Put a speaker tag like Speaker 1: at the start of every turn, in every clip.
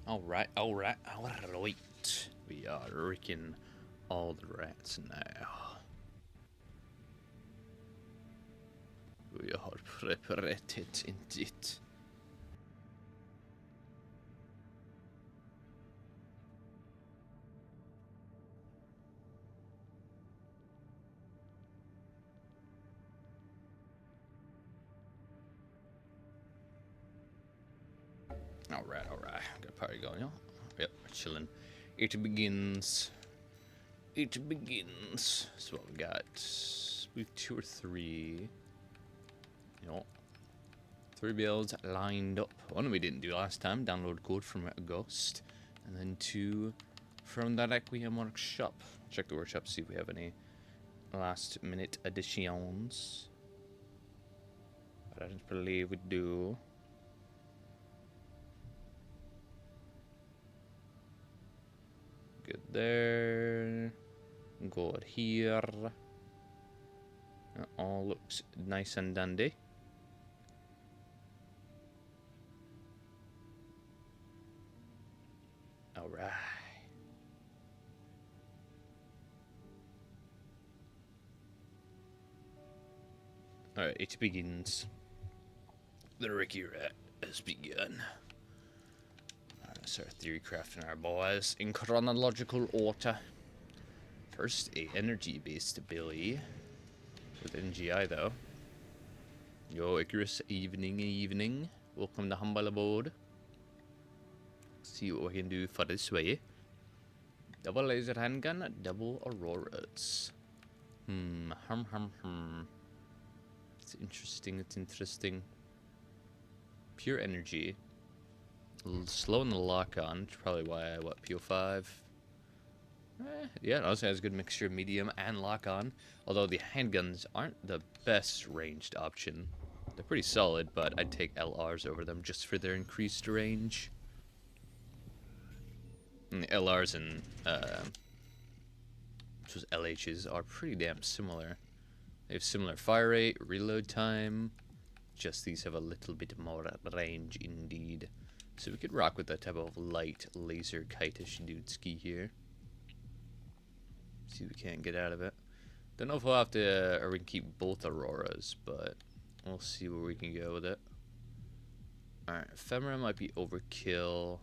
Speaker 1: Alright. We are wrecking all the rats now. We are preparated indeed. Alright. Got a party going, y'all. Yep, we're chilling. It begins. So what we got? We have 2 or 3. Yep. 3 builds lined up. One we didn't do last time. Download code from a ghost. And then 2 from the Requiem workshop. Check the workshop, see if we have any last minute additions. But I don't believe we do. Good there. Good here. That all looks nice and dandy. Alright. Alright, it begins. The Ricky Rat has begun. Alright, so our theory crafting our boys in chronological order. First, a energy-based ability with NGI though. Yo, Icarus, evening. Welcome to humble abode. See what we can do for this way. Double laser handgun, double auroras. It's interesting. Pure energy. Slow in the lock-on, probably why I PO5. Yeah, it also has a good mixture of medium and lock-on. Although the handguns aren't the best ranged option. They're pretty solid, but I'd take LRs over them just for their increased range. And the LRs and LHs are pretty damn similar. They have similar fire rate, reload time. Just these have a little bit more range indeed. So we could rock with that type of light laser kite-ish dude ski here. See what we can get out of it. Don't know if we'll have to, or we can keep both auroras, but we'll see where we can go with it. Alright, ephemera might be overkill.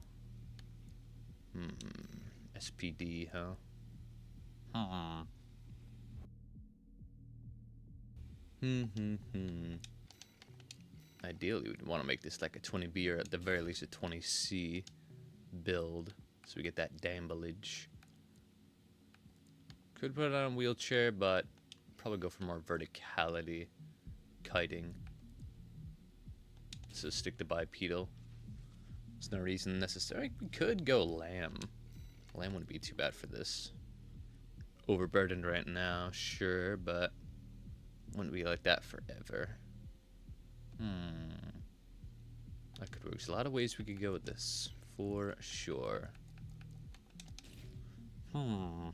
Speaker 1: SPD, huh? Ideally, we'd want to make this like a 20B or at the very least a 20C build, so we get that damblage. Could put it on a wheelchair, but probably go for more verticality kiting. So stick to bipedal. There's no reason necessary. We could go lamb. Lamb wouldn't be too bad for this. Overburdened right now, sure, but wouldn't be like that forever. That could work. There's a lot of ways we could go with this, for sure. But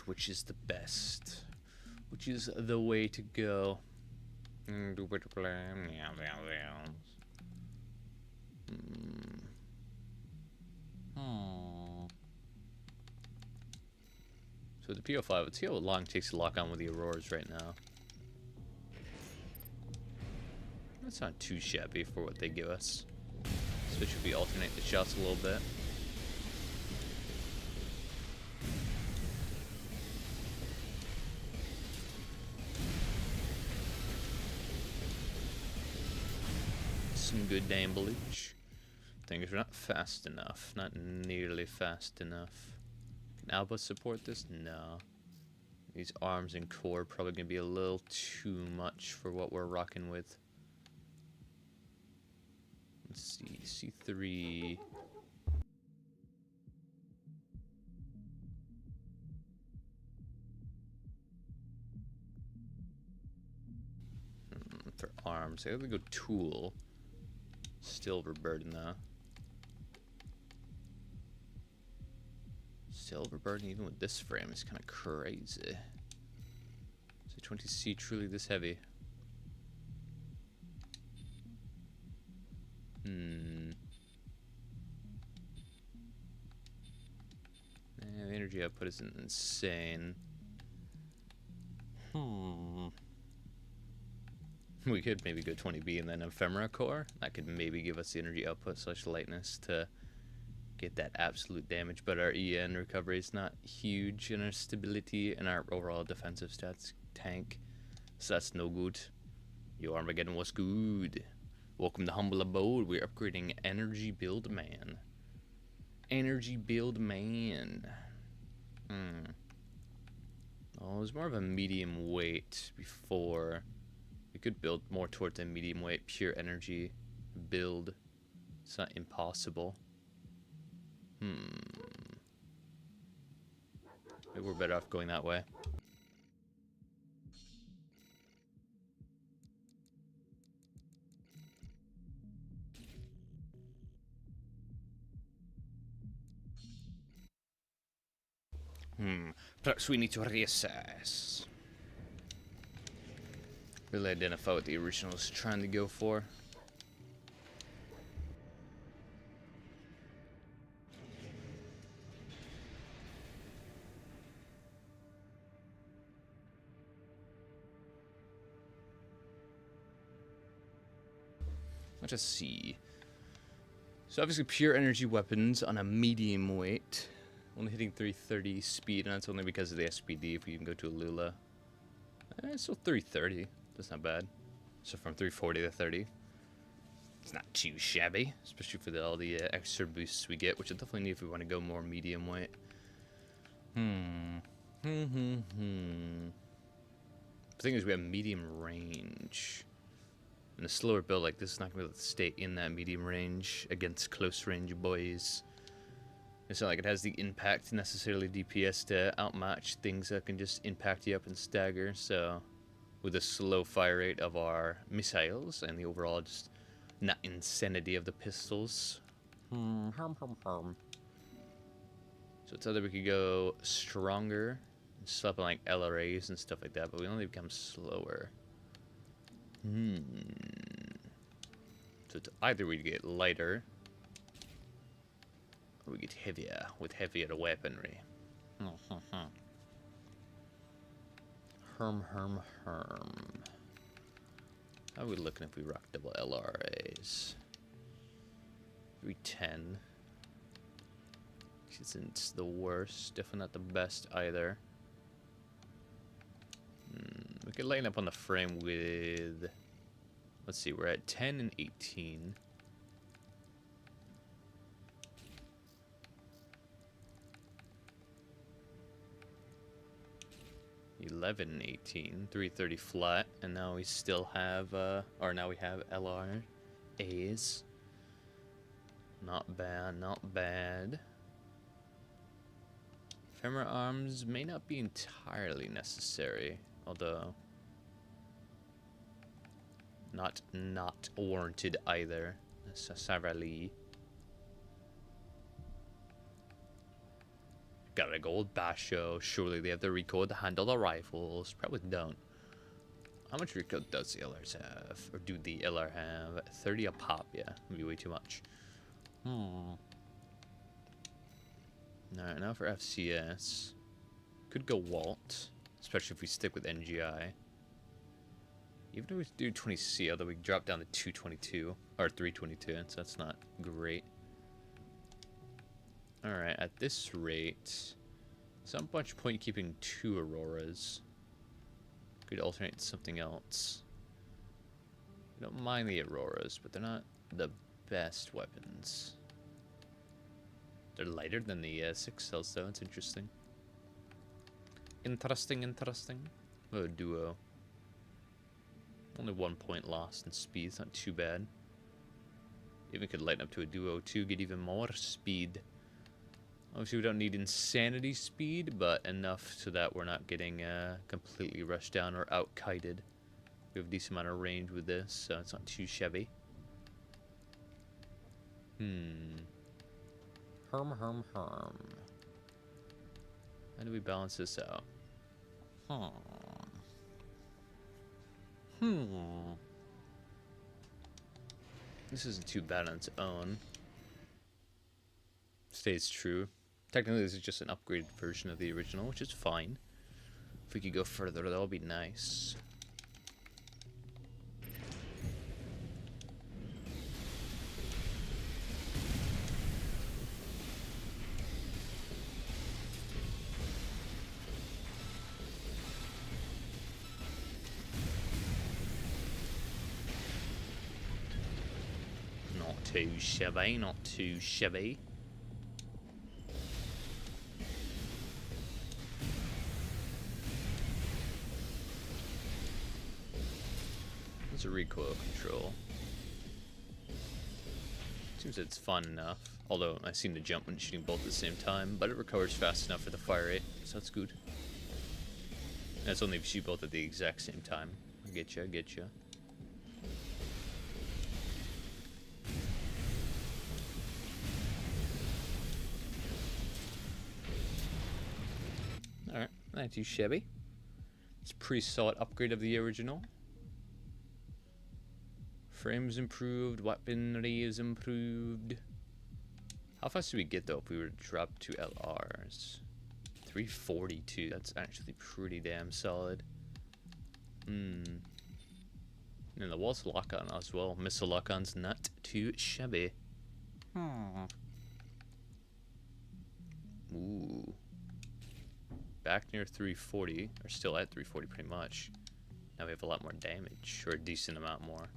Speaker 1: which is the best? Which is the way to go? So the PO5, let's see how long it takes to lock on with the auroras right now. That's not too shabby for what they give us. Especially if we alternate the shots a little bit. Some good damblage. Thing is, we're not fast enough. Not nearly fast enough. Can Alba support this? No. These arms and core are probably going to be a little too much for what we're rocking with. Let's see, C3. For arms, I gotta go tool. Silver burden though. Silver burden even with this frame is kind of crazy. So 20C truly this heavy? energy output isn't insane. We could maybe go 20B and then ephemera core. That could maybe give us the energy output / lightness to get that absolute damage, but our EN recovery is not huge, and our stability and our overall defensive stats tank, so that's no good. Yo, Armageddon, what's good? Welcome to Humble Abode. We're upgrading Energy Build Man. Energy Build Man. Oh, it was more of a medium weight before. We could build more towards a medium weight pure energy build. It's not impossible. Maybe we're better off going that way. Perhaps we need to reassess. Really identify what the original is trying to go for. Let's just see. So obviously pure energy weapons on a medium weight. Only hitting 330 speed, and that's only because of the SPD. If we can go to a Lula. It's still 330. That's not bad. So from 340 to 30. It's not too shabby. Especially for all the extra boosts we get, which I definitely need if we want to go more medium weight. The thing is, we have medium range. And a slower build like this is not going to be able to stay in that medium range against close range boys. It's not like it has the impact necessarily DPS to outmatch things that can just impact you up and stagger. So with the slow fire rate of our missiles and the overall just not insanity of the pistols. So it's either we could go stronger and slap on like LRAs and stuff like that, but we only become slower. So it's either we get lighter or we get heavier with heavier weaponry. How are we looking if we rock double LRAs? 310. Isn't the worst, definitely not the best either. We could line up on the frame with, let's see, we're at 10 and 18. $11 and 18, 330 flat, and now we still have, or now we have LRAs. Not bad, not bad. Ephemera arms may not be entirely necessary, although not warranted either. Savarli. Got a gold basho. Surely they have the recoil to handle the rifles. Probably don't. How much recoil does the LRs have? Or do the LR have? 30 a pop, yeah. Would be way too much. Alright, now for FCS. Could go Walt, especially if we stick with NGI. Even if we do 20C, although we drop down to 222, or 322, so that's not great. Alright, at this rate, some bunch point keeping 2 Auroras. Could alternate to something else. I don't mind the Auroras, but they're not the best weapons. They're lighter than the 6 cells, though. It's interesting. Interesting. Oh, duo. Only 1 point lost in speed. It's not too bad. Even could lighten up to a duo, too. Get even more speed. Obviously, we don't need insanity speed, but enough so that we're not getting completely rushed down or out-kited. We have a decent amount of range with this, so it's not too shabby. How do we balance this out? This isn't too bad on its own. Stays true. Technically, this is just an upgraded version of the original, which is fine. If we could go further, that would be nice. Not too shabby, not too shabby. It's a recoil control. Seems it's fun enough. Although I seem to jump when shooting both at the same time, but it recovers fast enough for the fire rate, so that's good. And that's only if you shoot both at the exact same time. I get you, I get you. Alright, not too shabby. It's a pretty solid upgrade of the original. Frames improved, weaponry is improved. How fast do we get though if we were to drop 2 LRs? 342, that's actually pretty damn solid. And the wall's lock-on as well. Missile lock-on's not too shabby. Ooh. Back near 340, or still at 340 pretty much. Now we have a lot more damage, or a decent amount more.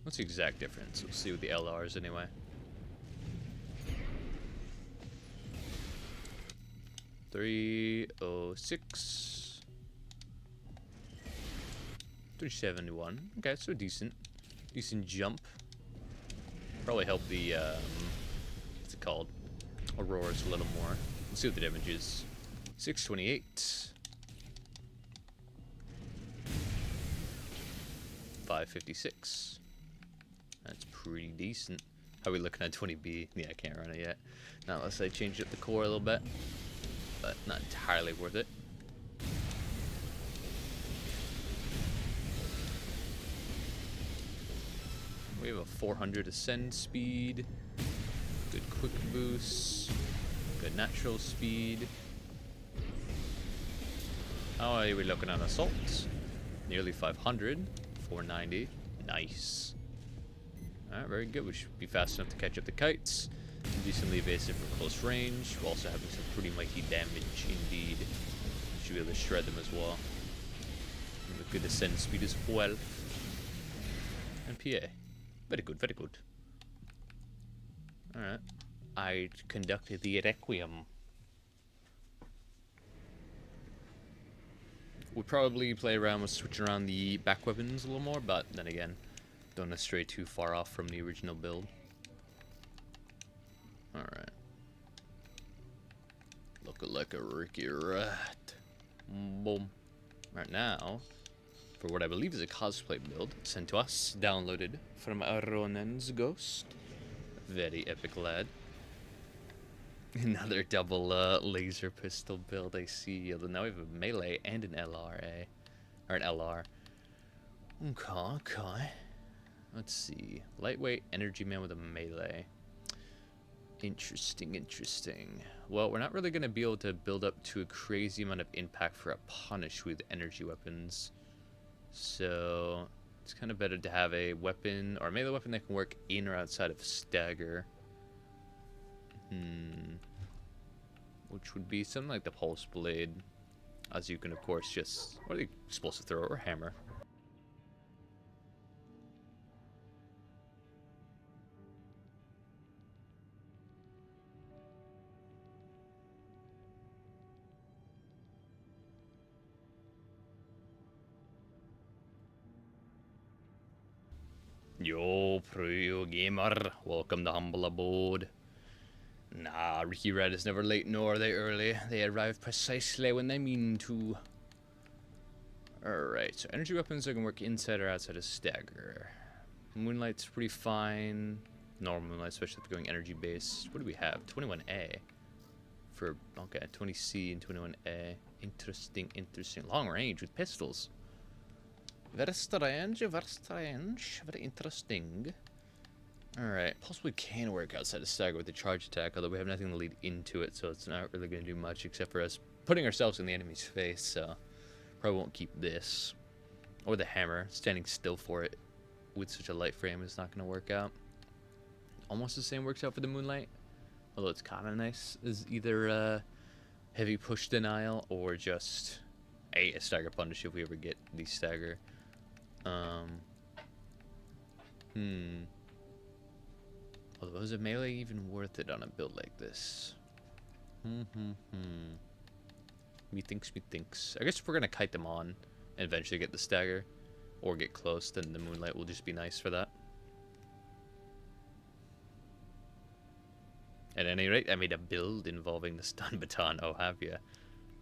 Speaker 1: What's the exact difference? We'll see with the LRs anyway. $306. $371. Okay, so decent jump. Probably help the what's it called? Auroras a little more. Let's see what the damage is. 628. 556. That's pretty decent. How are we looking at 20B? Yeah, I can't run it yet. Not unless I change up the core a little bit. But not entirely worth it. We have a 400 ascend speed. Good quick boost. Good natural speed. How are we looking at assault? Nearly 500. 490. Nice. Alright, very good. We should be fast enough to catch up the kites. Decently evasive for close range, while also having some pretty mighty damage indeed. Should be able to shred them as well. And with good ascent speed as well. And PA. Very good, very good. Alright. I conducted the Requiem. We'll probably play around with switching around the back weapons a little more, but then again, don't want to stray too far off from the original build. Alright. Looking like a Ricky rat. Boom. Right now, for what I believe is a cosplay build sent to us, downloaded from Ronan's Ghost. Very epic lad. Another double laser pistol build I see. Although now we have a melee and an LRA. Or an LR. Okay. Let's see. Lightweight energy man with a melee. Interesting. Well, we're not really going to be able to build up to a crazy amount of impact for a punish with energy weapons. So, it's kind of better to have a weapon, or a melee weapon that can work in or outside of stagger. Which would be something like the pulse blade. As you can, of course, just... Or the explosive thrower or hammer. Yo, pro gamer, welcome to humble abode. Nah, Ricky Red is never late nor are they early. They arrive precisely when they mean to. Alright, so energy weapons that can work inside or outside of stagger. Moonlight's pretty fine. Normal moonlight, especially if you're going energy based. What do we have? 21A. For, okay, 20C and 21A. Interesting. Long range with pistols. Very strange, very interesting. Alright, possibly can work outside of stagger with the charge attack, although we have nothing to lead into it, so it's not really going to do much except for us putting ourselves in the enemy's face, so probably won't keep this. Or the hammer, standing still for it with such a light frame is not going to work out. Almost the same works out for the Moonlight, although it's kind of nice as either heavy push denial or just a stagger punish if we ever get the stagger. Although, is a melee even worth it on a build like this? Methinks. I guess if we're gonna kite them on and eventually get the stagger, or get close, then the Moonlight will just be nice for that. At any rate, I made a build involving the stun baton. Oh, have ya?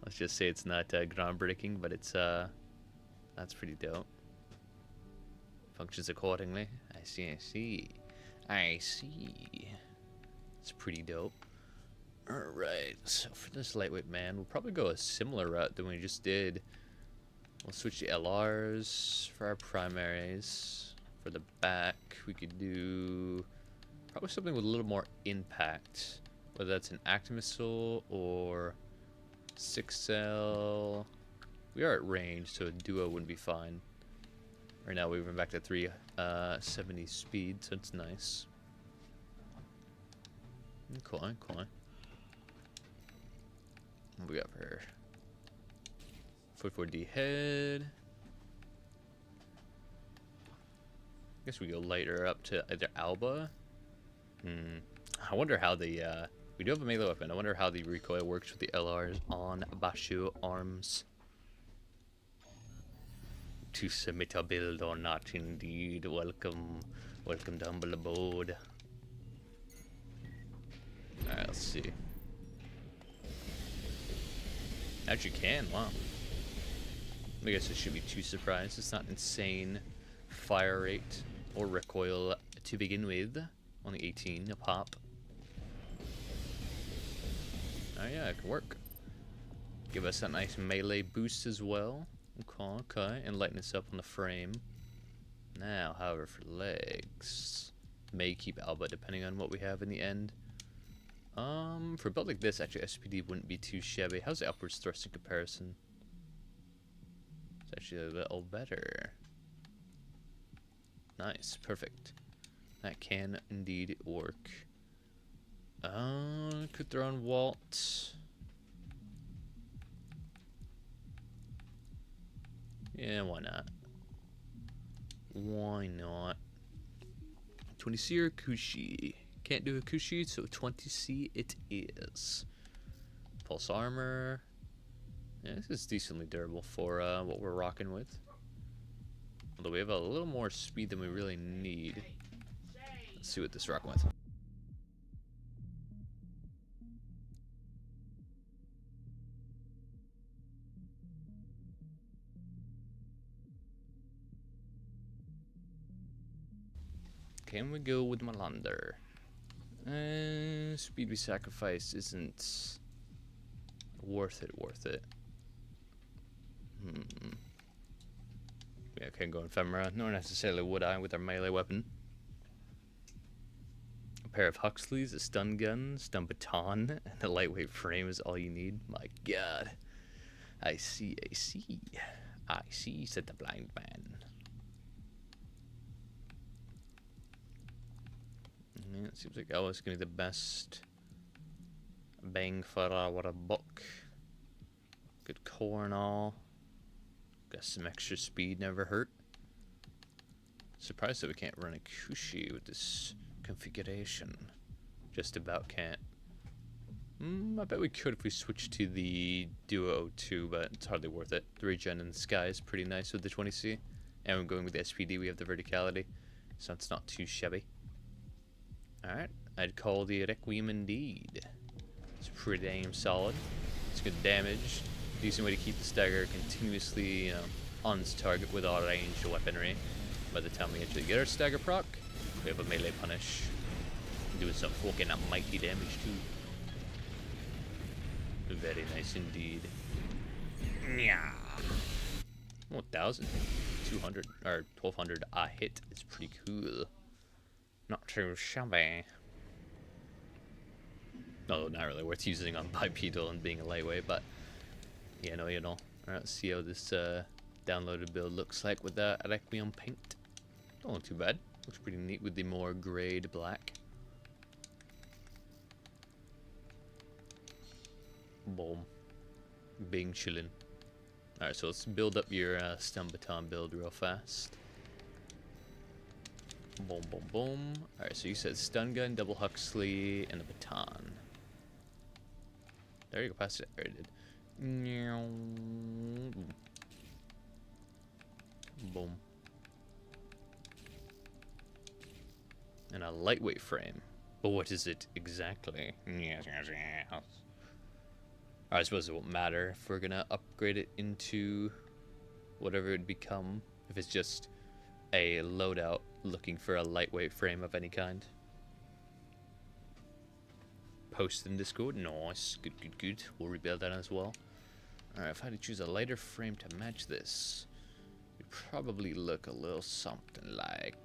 Speaker 1: Let's just say it's not groundbreaking, but it's that's pretty dope. Functions accordingly. I see. It's pretty dope. Alright, so for this lightweight man, we'll probably go a similar route than we just did. We'll switch the LRs for our primaries. For the back, we could do probably something with a little more impact. Whether that's an active missile or 6L. We are at range, so a duo wouldn't be fine. Right now we went back to 370 speed, so it's nice. Cool. What we got for her? 44D head. Guess we go lighter up to either Alba. I wonder how the we do have a melee weapon. I wonder how the recoil works with the LRs on Bashu arms. To submit a build or not, indeed. Welcome to humble abode. Alright, let's see. Actually can, wow. I guess I shouldn't be too surprised. It's not insane fire rate or recoil to begin with. Only 18 a pop. Oh yeah, it can work. Give us that nice melee boost as well. Okay, and lighten us up on the frame. Now, however, for legs, may keep Alba depending on what we have in the end. For a build like this, actually, SPD wouldn't be too shabby. How's the upwards thrust in comparison? It's actually a little better. Nice, perfect. That can indeed work. Could throw on Walt. Yeah, why not? 20C or Kushi? Can't do a Kushi, so 20C it is. Pulse armor. Yeah, this is decently durable for what we're rocking with. Although we have a little more speed than we really need. Let's see what this rocking with. Can we go with Malander? Speed we sacrifice isn't worth it. Yeah, can't go Ephemera, nor necessarily would I with our melee weapon. A pair of Huxleys, a stun gun, stun baton, and a lightweight frame is all you need. My god. I see, said the blind man. Yeah, it seems like Ella's gonna be the best bang for our buck. Good core and all. Got some extra speed, never hurt. Surprised that we can't run a Kushi with this configuration. Just about can't. I bet we could if we switched to the Duo 02, but it's hardly worth it. The regen in the sky is pretty nice with the 20C. And we're going with the SPD, we have the verticality. So it's not too shabby. Alright, I'd call the Requiem indeed. It's pretty damn solid. It's good damage. Decent way to keep the stagger continuously on its target with our ranged weaponry. By the time we actually get our stagger proc, we have a melee punish. Doing some fucking mighty damage too. Very nice indeed. Yeah. 1,000, 200 or 1,200 a hit is pretty cool. Not too shabby. Although not really worth using on bipedal and being a lightweight, but you know. Alright, let's see how this downloaded build looks like with the Requiem paint. Don't look too bad. Looks pretty neat with the more grayed black. Boom. Being chillin'. Alright, so let's build up your stun baton build real fast. Boom, boom, boom. Alright, so you said stun gun, double Huxley, and a baton. There you go, past it. There it did. Boom. And a lightweight frame. But what is it exactly? I suppose it won't matter if we're gonna upgrade it into whatever it'd become. If it's just a loadout looking for a lightweight frame of any kind. Post in Discord. Nice. Good, good, good. We'll rebuild that as well. Alright, if I had to choose a lighter frame to match this, it'd probably look a little something like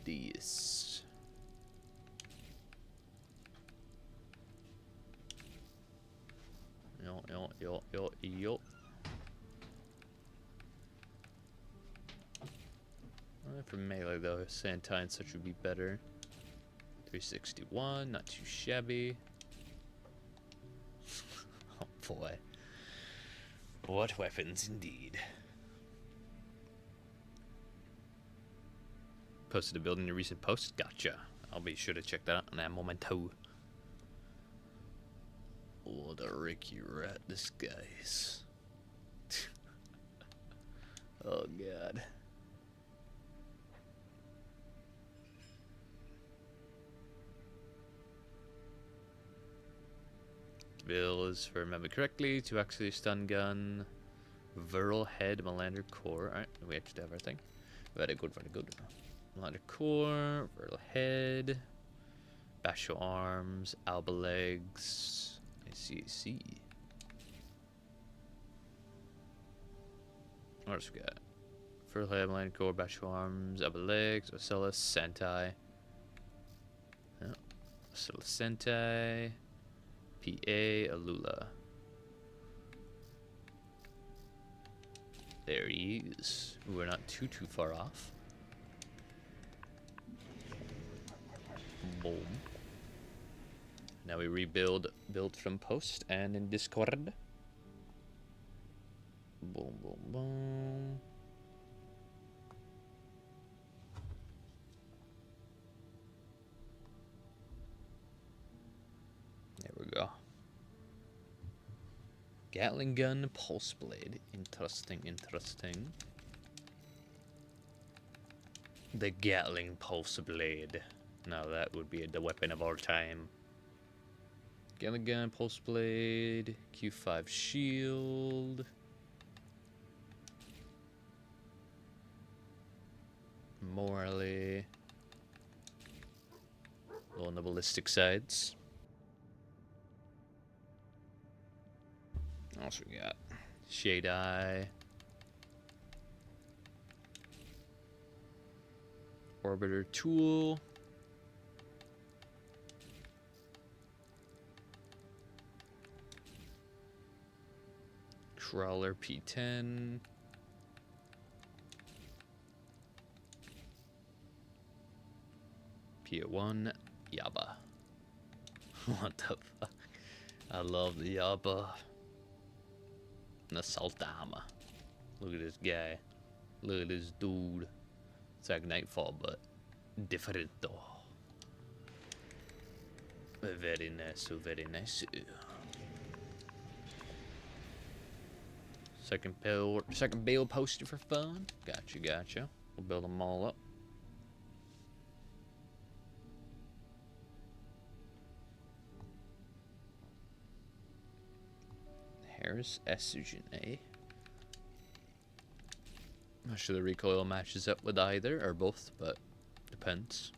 Speaker 1: this. Yo. For melee though, Santa and such would be better. 361, not too shabby. Oh boy. What weapons indeed. Posted a build in your recent post? Gotcha. I'll be sure to check that out in a momento. What a Ricky rat disguise. Oh god. Bill is, if I remember correctly, to actually stun gun, virile head, Melander core. Alright, we actually have everything. Very good, very good. Melander core, virile head, Basho arms, Alba legs. I see. What else we got? Virile head, Melander core, Basho arms, Alba legs, Ocellus, Sentai. Oh, Ocellus Sentai. PA Alula. There he is. We're not too far off. Boom. Now we rebuild from post and in Discord. Boom, boom, boom. There we go. Gatling gun, pulse blade. Interesting. The Gatling pulse blade. Now that would be the weapon of all time. Gatling gun, pulse blade, Q5 shield. Morally. Little on the ballistic sides. What else we got? Shade Eye. Orbiter tool. Crawler P10. P1. Yaba. What the fuck? I love the Yaba. And the Saltama. Look at this guy. Look at this dude. It's like Nightfall, but different though. Very nice, very nice. Second build posted for fun. Gotcha. We'll build them all up. Harris Esugene. Not sure the recoil matches up with either or both, but depends.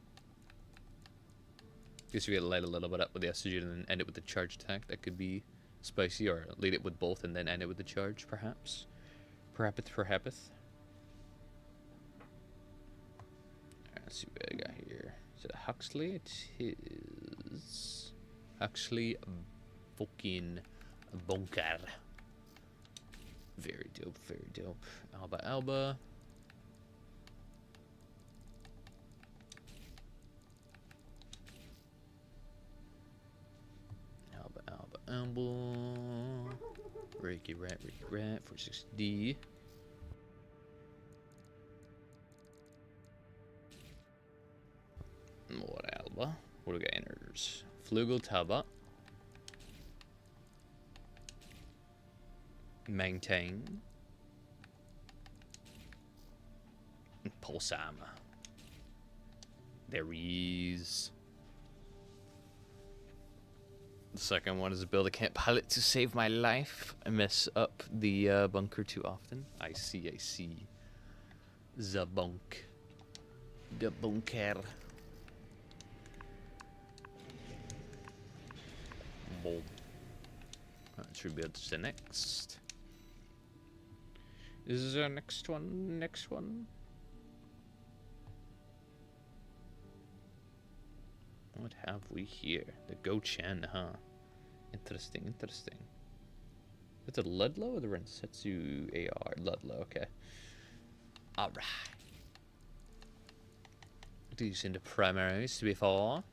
Speaker 1: Guess you gotta light a little bit up with the Esugene and then end it with the charge attack. That could be spicy, or lead it with both and then end it with the charge, perhaps. Perhaps. Alright, let's see what I got here. Is it Huxley? It is Huxley fucking bunker. Very dope, very dope. Alba Alba. Alba Alba Alba. Reiki Rat, 46D. More Alba. What do we got? Enters. Flugel Taba. Maintain. Pulsama. There is. The second one is a build I can't pilot to save my life. I mess up the bunker too often. I see. The bunk. The bunker. Boom. Let's rebuild the next. This is our next one. Next one. What have we here? The Go-Chen, huh? Interesting, interesting. Is it the Ludlow or the Rensetsu AR? Ludlow, okay. Alright. These into primaries to be for.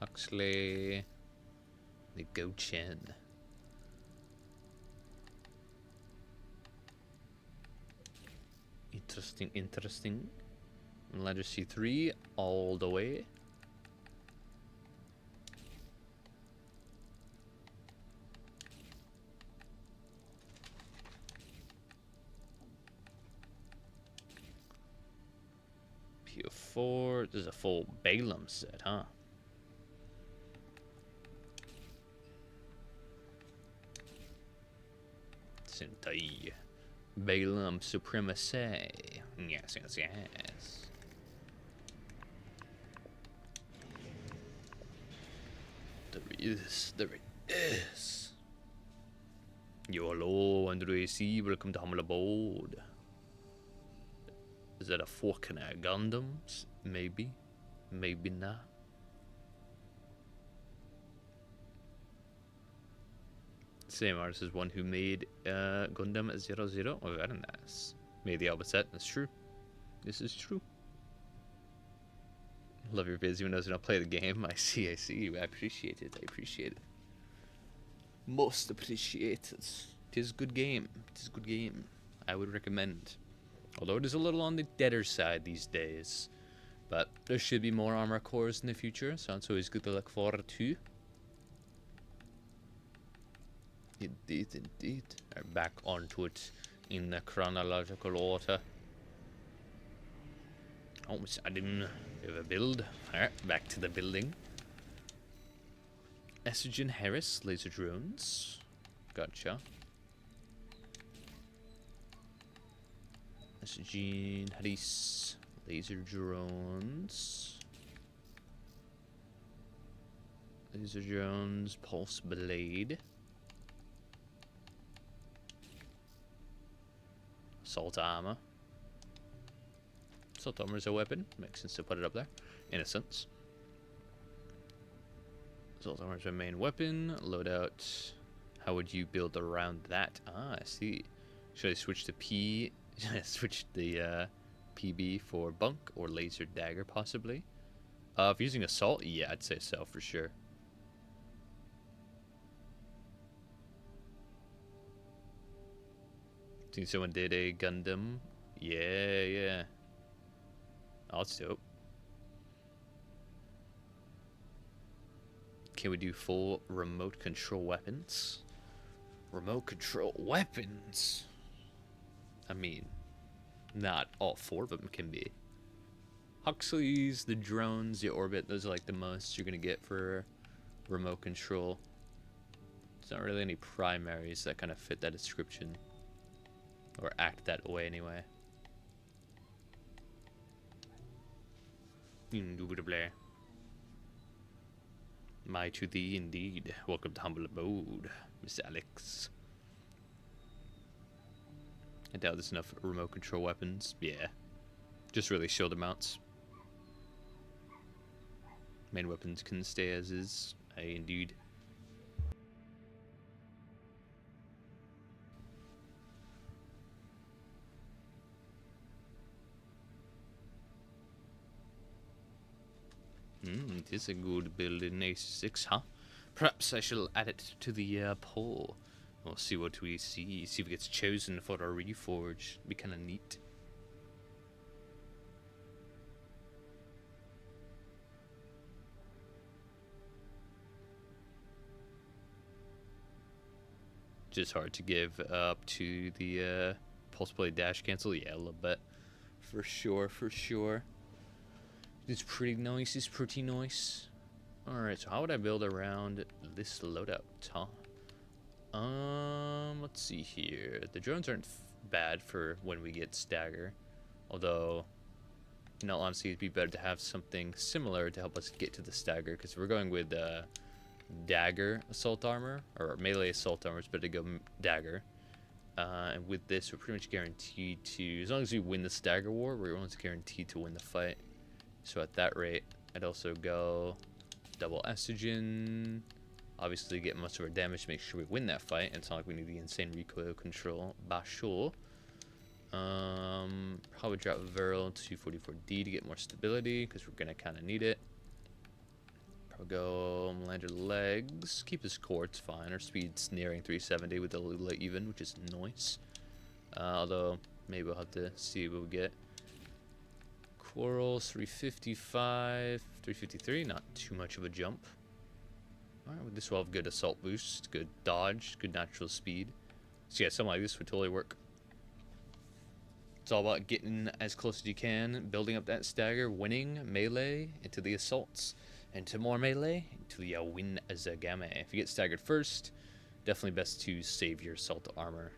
Speaker 1: Huxley. The Go-Chen. Interesting, interesting. Ladder C3 all the way. PO4. This is a full Balaam set, huh? Sentai. Balaam Supremacy. Yes. There it is. Yo, hello, Andre C. Welcome to Humble Abode. Is that a Falconer Gundams? Maybe. Maybe not. Same artist as one who made Gundam 00. Oh, very nice. Made the Alba set. That's true. This is true. Love your vids even though I don't play the game. I see. I appreciate it. Most appreciated. Tis good game. I would recommend. Although it is a little on the deader side these days. But there should be more armor cores in the future, so it's always good to look forward to. Indeed. Right, back onto it in the chronological order. Oh, I didn't have a build. Alright, back to the building. Estrogen Harris, laser drones. Gotcha. Estrogen Harris, laser drones. Laser drones, pulse blade. Assault armor. Assault armor is a weapon. Makes sense to put it up there. In a sense. Assault armor is our main weapon. Loadout. How would you build around that? Ah, I see. Should I switch to P? Switch the PB for bunk or laser dagger possibly? If using assault, yeah, I'd say so for sure. Seen someone did a Gundam. Yeah. Oh, that's dope. Can we do full remote control weapons? Remote control weapons? I mean, not all four of them can be. Huxley's, the drones, the orbit, those are like the most you're going to get for remote control. There's not really any primaries that kind of fit that description. Or act that way anyway. Indubitably. My to thee indeed. Welcome to Humble Abode, Miss Alex. I doubt there's enough remote control weapons. Yeah. Just really shoulder mounts. Main weapons can stay as is. Aye, indeed. It is a good build in A6, huh? Perhaps I shall add it to the poll. We'll see what we see. See if it gets chosen for a reforge. Be kind of neat. Just hard to give up to the pulse play dash cancel. Yeah, a little bit. For sure, for sure. It's pretty nice. It's pretty nice. Alright, so how would I build around this loadout, huh? Let's see here. The drones aren't bad for when we get stagger. Although, in all honesty, it'd be better to have something similar to help us get to the stagger. Because we're going with dagger assault armor, or melee assault armor, it's better to go dagger. And with this, we're pretty much guaranteed to, as long as we win the stagger war, we're almost guaranteed to win the fight. So at that rate, I'd also go double estrogen. Obviously get most of our damage to make sure we win that fight. And it's not like we need the insane recoil control. Basho. Probably drop Viral to 44D to get more stability, because we're going to kind of need it. Probably go Lander legs. Keep his core, it's fine. Our speed's nearing 370 with the Lula even, which is nice. Although, maybe we'll have to see what we get. Quarrels, 355, 353, not too much of a jump. Alright, with this we'll have good assault boost, good dodge, good natural speed. So yeah, something like this would totally work. It's all about getting as close as you can, building up that stagger, winning melee into the assaults, into more melee until you win as a game. If you get staggered first, definitely best to save your assault armor.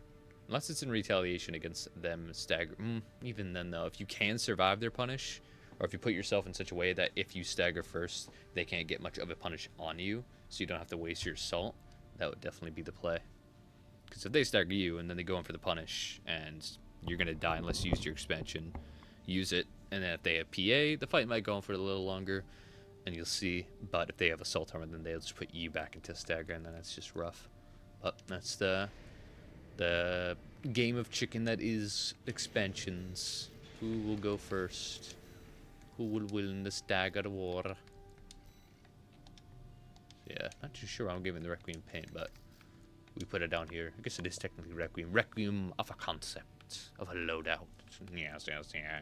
Speaker 1: Unless it's in retaliation against them stagger. Even then, though, if you can survive their punish, or if you put yourself in such a way that if you stagger first, they can't get much of a punish on you, so you don't have to waste your assault, that would definitely be the play. Because if they stagger you and then they go in for the punish, and you're going to die unless you use your expansion, use it. And then if they have PA, the fight might go on for a little longer, and you'll see. But if they have assault armor, then they'll just put you back into stagger, and then it's just rough. But that's the game of chicken that is expansions. Who will go first? Who will win the stagger war? Yeah, not too sure I'm giving the Requiem paint, but we put it down here. I guess it is technically Requiem. Requiem of a concept, of a loadout. Yes, yes, yes.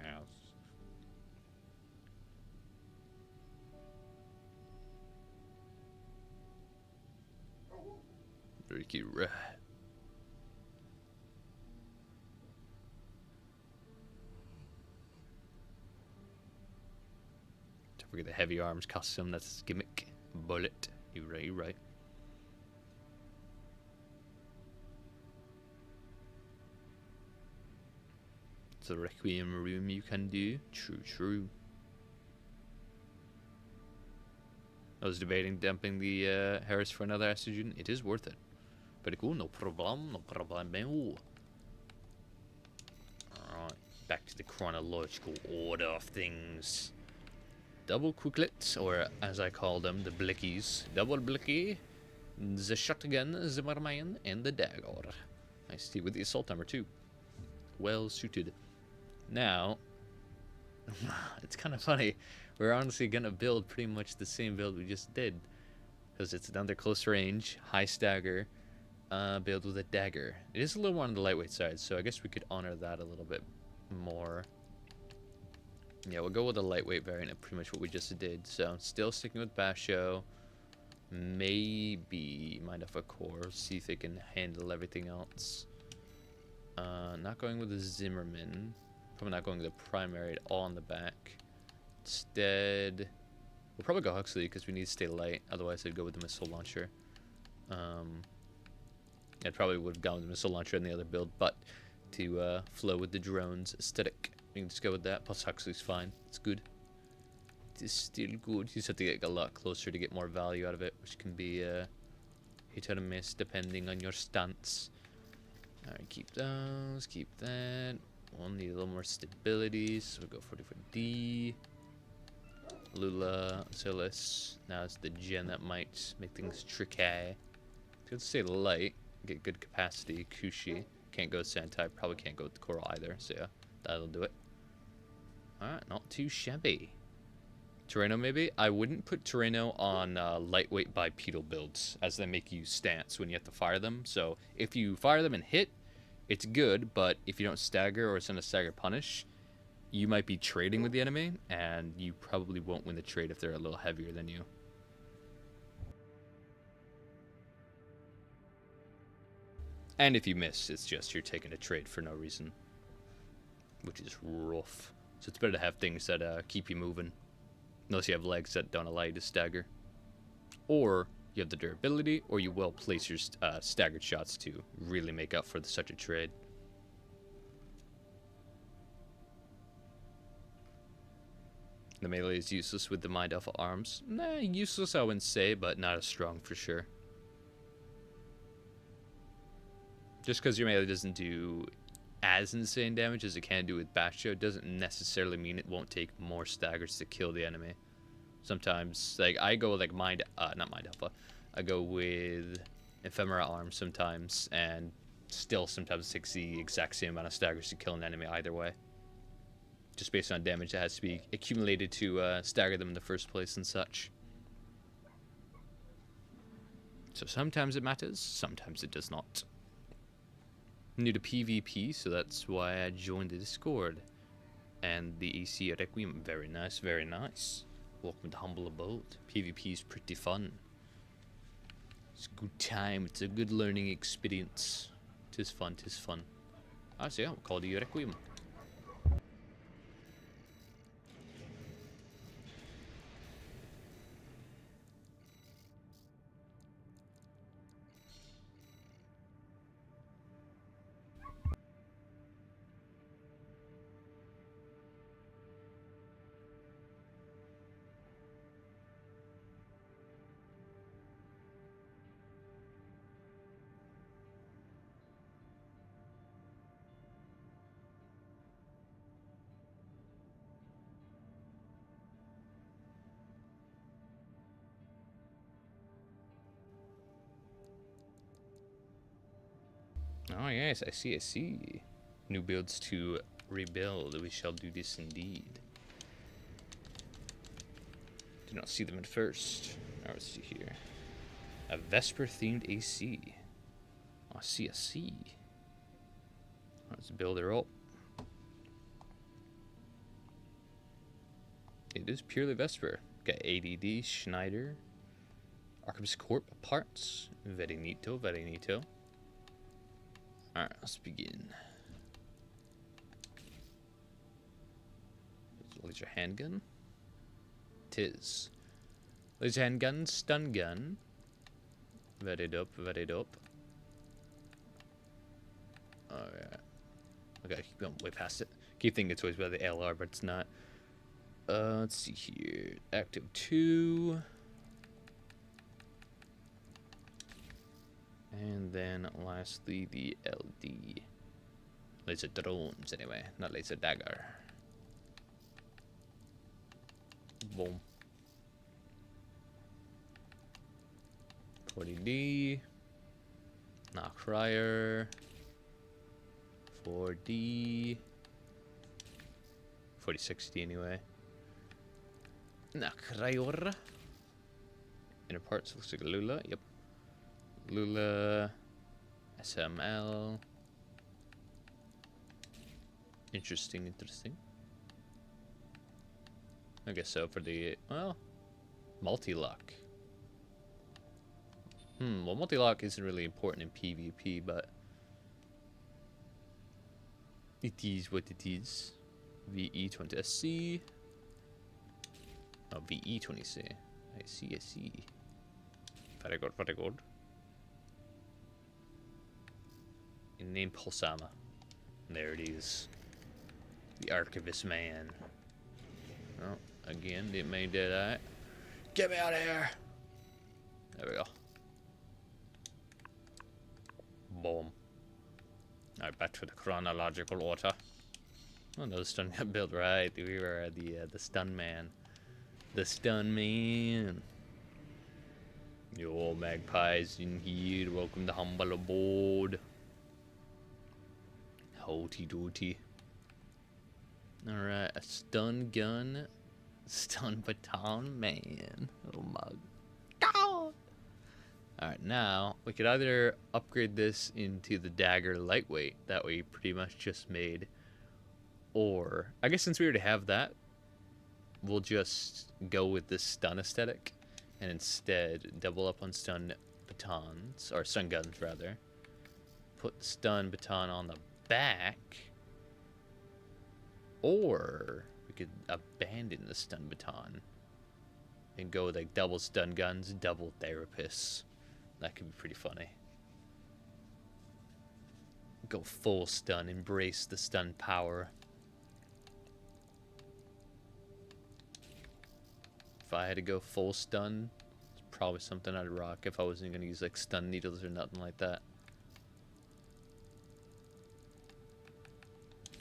Speaker 1: Very cute. Don't forget the heavy arms custom. That's his gimmick. Bullet. You're right. You're right. It's a Requiem room you can do. True, true. I was debating dumping the Harris for another estrogen. It is worth it. Pretty cool. No problem. No problemo. Alright. Back to the chronological order of things. Double quicklets, or as I call them, the blickies. Double blicky, the shotgun, Zimmerman, and the dagger. I see with the assault armor too. Well suited. Now, it's kind of funny. We're honestly gonna build pretty much the same build we just did, because it's another close range, high stagger, build with a dagger. It is a little more on the lightweight side, so I guess we could honor that a little bit more. Yeah, we'll go with a lightweight variant of pretty much what we just did. So, still sticking with Basho. Maybe Mind of a Core. See if it can handle everything else. Not going with the Zimmerman. Probably not going with the primary at all on the back. Instead, we'll probably go Huxley because we need to stay light. Otherwise, I'd go with the missile launcher. I probably would have gone with the missile launcher in the other build, but to flow with the drones aesthetic, we can just go with that. Plus Huxley's fine. It's good. It is still good. You just have to get a lot closer to get more value out of it, which can be hit or miss depending on your stance. Alright, keep those. Keep that. we'll need a little more stability, so we'll go 44D. Lula, Silas. Now it's the gen that might make things tricky. Let's stay light, get good capacity. Kushi. Can't go Sentai, probably can't go with the Coral either, so yeah, that'll do it. Alright, not too shabby. Terreno maybe? I wouldn't put Terreno on lightweight bipedal builds, as they make you stance when you have to fire them. So if you fire them and hit, it's good, but if you don't stagger or send a stagger punish, you might be trading with the enemy, and you probably won't win the trade if they're a little heavier than you. And if you miss, it's just you're taking a trade for no reason, which is rough. So it's better to have things that keep you moving, unless you have legs that don't allow you to stagger. Or you have the durability, or you will place your staggered shots to really make up for such a trade. The melee is useless with the Mind Alpha arms. Nah, useless I wouldn't say, but not as strong for sure. Just because your melee doesn't do as insane damage as it can do with Basho doesn't necessarily mean it won't take more staggers to kill the enemy. Sometimes, like, I go with, like, not Mind Alpha. I go with Ephemera arms sometimes, and still sometimes takes the exact same amount of staggers to kill an enemy either way. Just based on damage that has to be accumulated to stagger them in the first place and such. So sometimes it matters, sometimes it does not. New to PvP, so that's why I joined the Discord. And the AC Requiem, very nice, very nice. Welcome to Humble Abode. PvP is pretty fun. It's a good time, it's a good learning experience. Tis fun, tis fun. So yeah, we'll call the Requiem. Oh yes, I see, I see. New builds to rebuild. We shall do this indeed. Did not see them at first. Now let's see here. A Vesper themed AC. I see, I see. Let's build her up. It is purely Vesper. Got ADD, Schneider, Arkham's Corp parts. Very neato, very neato. Alright, let's begin. Laser handgun. Tis. Laser handgun, stun gun. Very dope, very dope. Alright. Okay, keep going way past it. Keep thinking it's always by the LR, but it's not. Let's see here. Active 2. And then lastly the LD. Laser drones anyway, not laser dagger. Boom. 40D. Knock Crier. 4D. 4060 anyway. Knock Crier. Inner parts looks like a Lula, yep. Lula, SML. Interesting, interesting. I guess so for the, well, multi-lock. Well, multi-lock isn't really important in PvP, but it is what it is. VE20SC. Oh, VE20C. I see, I see. Very good, very good. Named Pulsama. There it is. The Archivist Man. Oh, again, didn't mean to do that. Get me out of here! There we go. Boom. Alright, back to the chronological order. Oh no, the stun gun build, right? We were the stun man. The stun man. Yo, magpies in here. Welcome to humble aboard. Hoti doti. Alright, a stun gun. Stun baton, man. Oh my god. Alright, now we could either upgrade this into the dagger lightweight that we pretty much just made. Or, I guess since we already have that, we'll just go with this stun aesthetic. And instead, double up on stun batons, or stun guns rather. Put the stun baton on the back. Or we could abandon the stun baton and go with like double stun guns, double therapists. That could be pretty funny. Go full stun, embrace the stun power. If I had to go full stun, it's probably something I'd rock if I wasn't going to use like stun needles or nothing like that.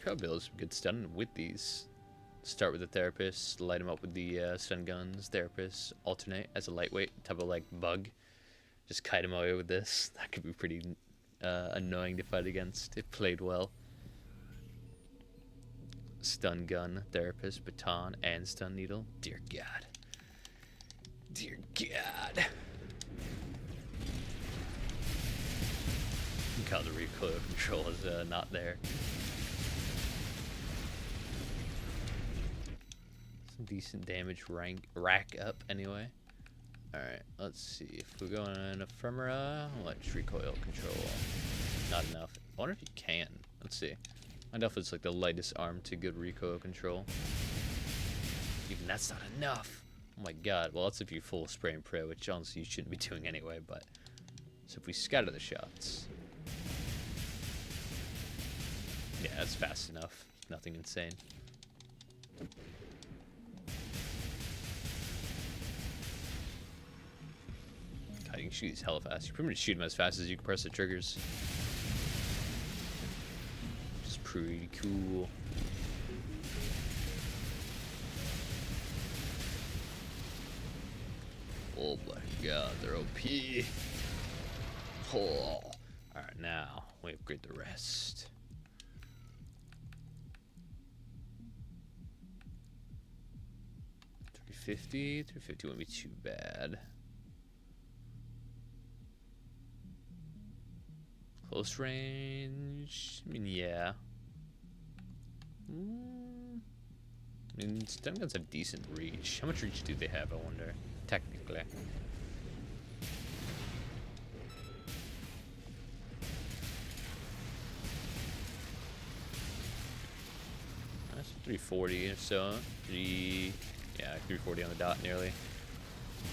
Speaker 1: Could build some good stun with these. Start with the therapist, light them up with the stun guns, therapist, alternate as a lightweight type of like bug. Just kite him away with this. That could be pretty annoying to fight against if played well. Stun gun, therapist, baton, and stun needle. Dear God. Dear God. Look how the recoil control is not there. Some decent damage rack up anyway. Alright, let's see. If we're going in ephemera, let's recoil control. Not enough. I wonder if you can. Let's see. I know if it's like the lightest arm to good recoil control. Even that's not enough. Oh my god. Well, that's if you full spray and pray, which honestly you shouldn't be doing anyway, but... So if we scatter the shots... Yeah, that's fast enough. Nothing insane. God, you can shoot these hella fast. You pretty much shoot them as fast as you can press the triggers. Which is pretty cool. Oh my god, they're OP. Oh. Alright, now we upgrade the rest. $350 wouldn't be too bad. Close range, I mean, yeah. I mean, stun guns have decent reach. How much reach do they have, I wonder? Technically. That's 340 or so. Yeah, 340 on the dot nearly.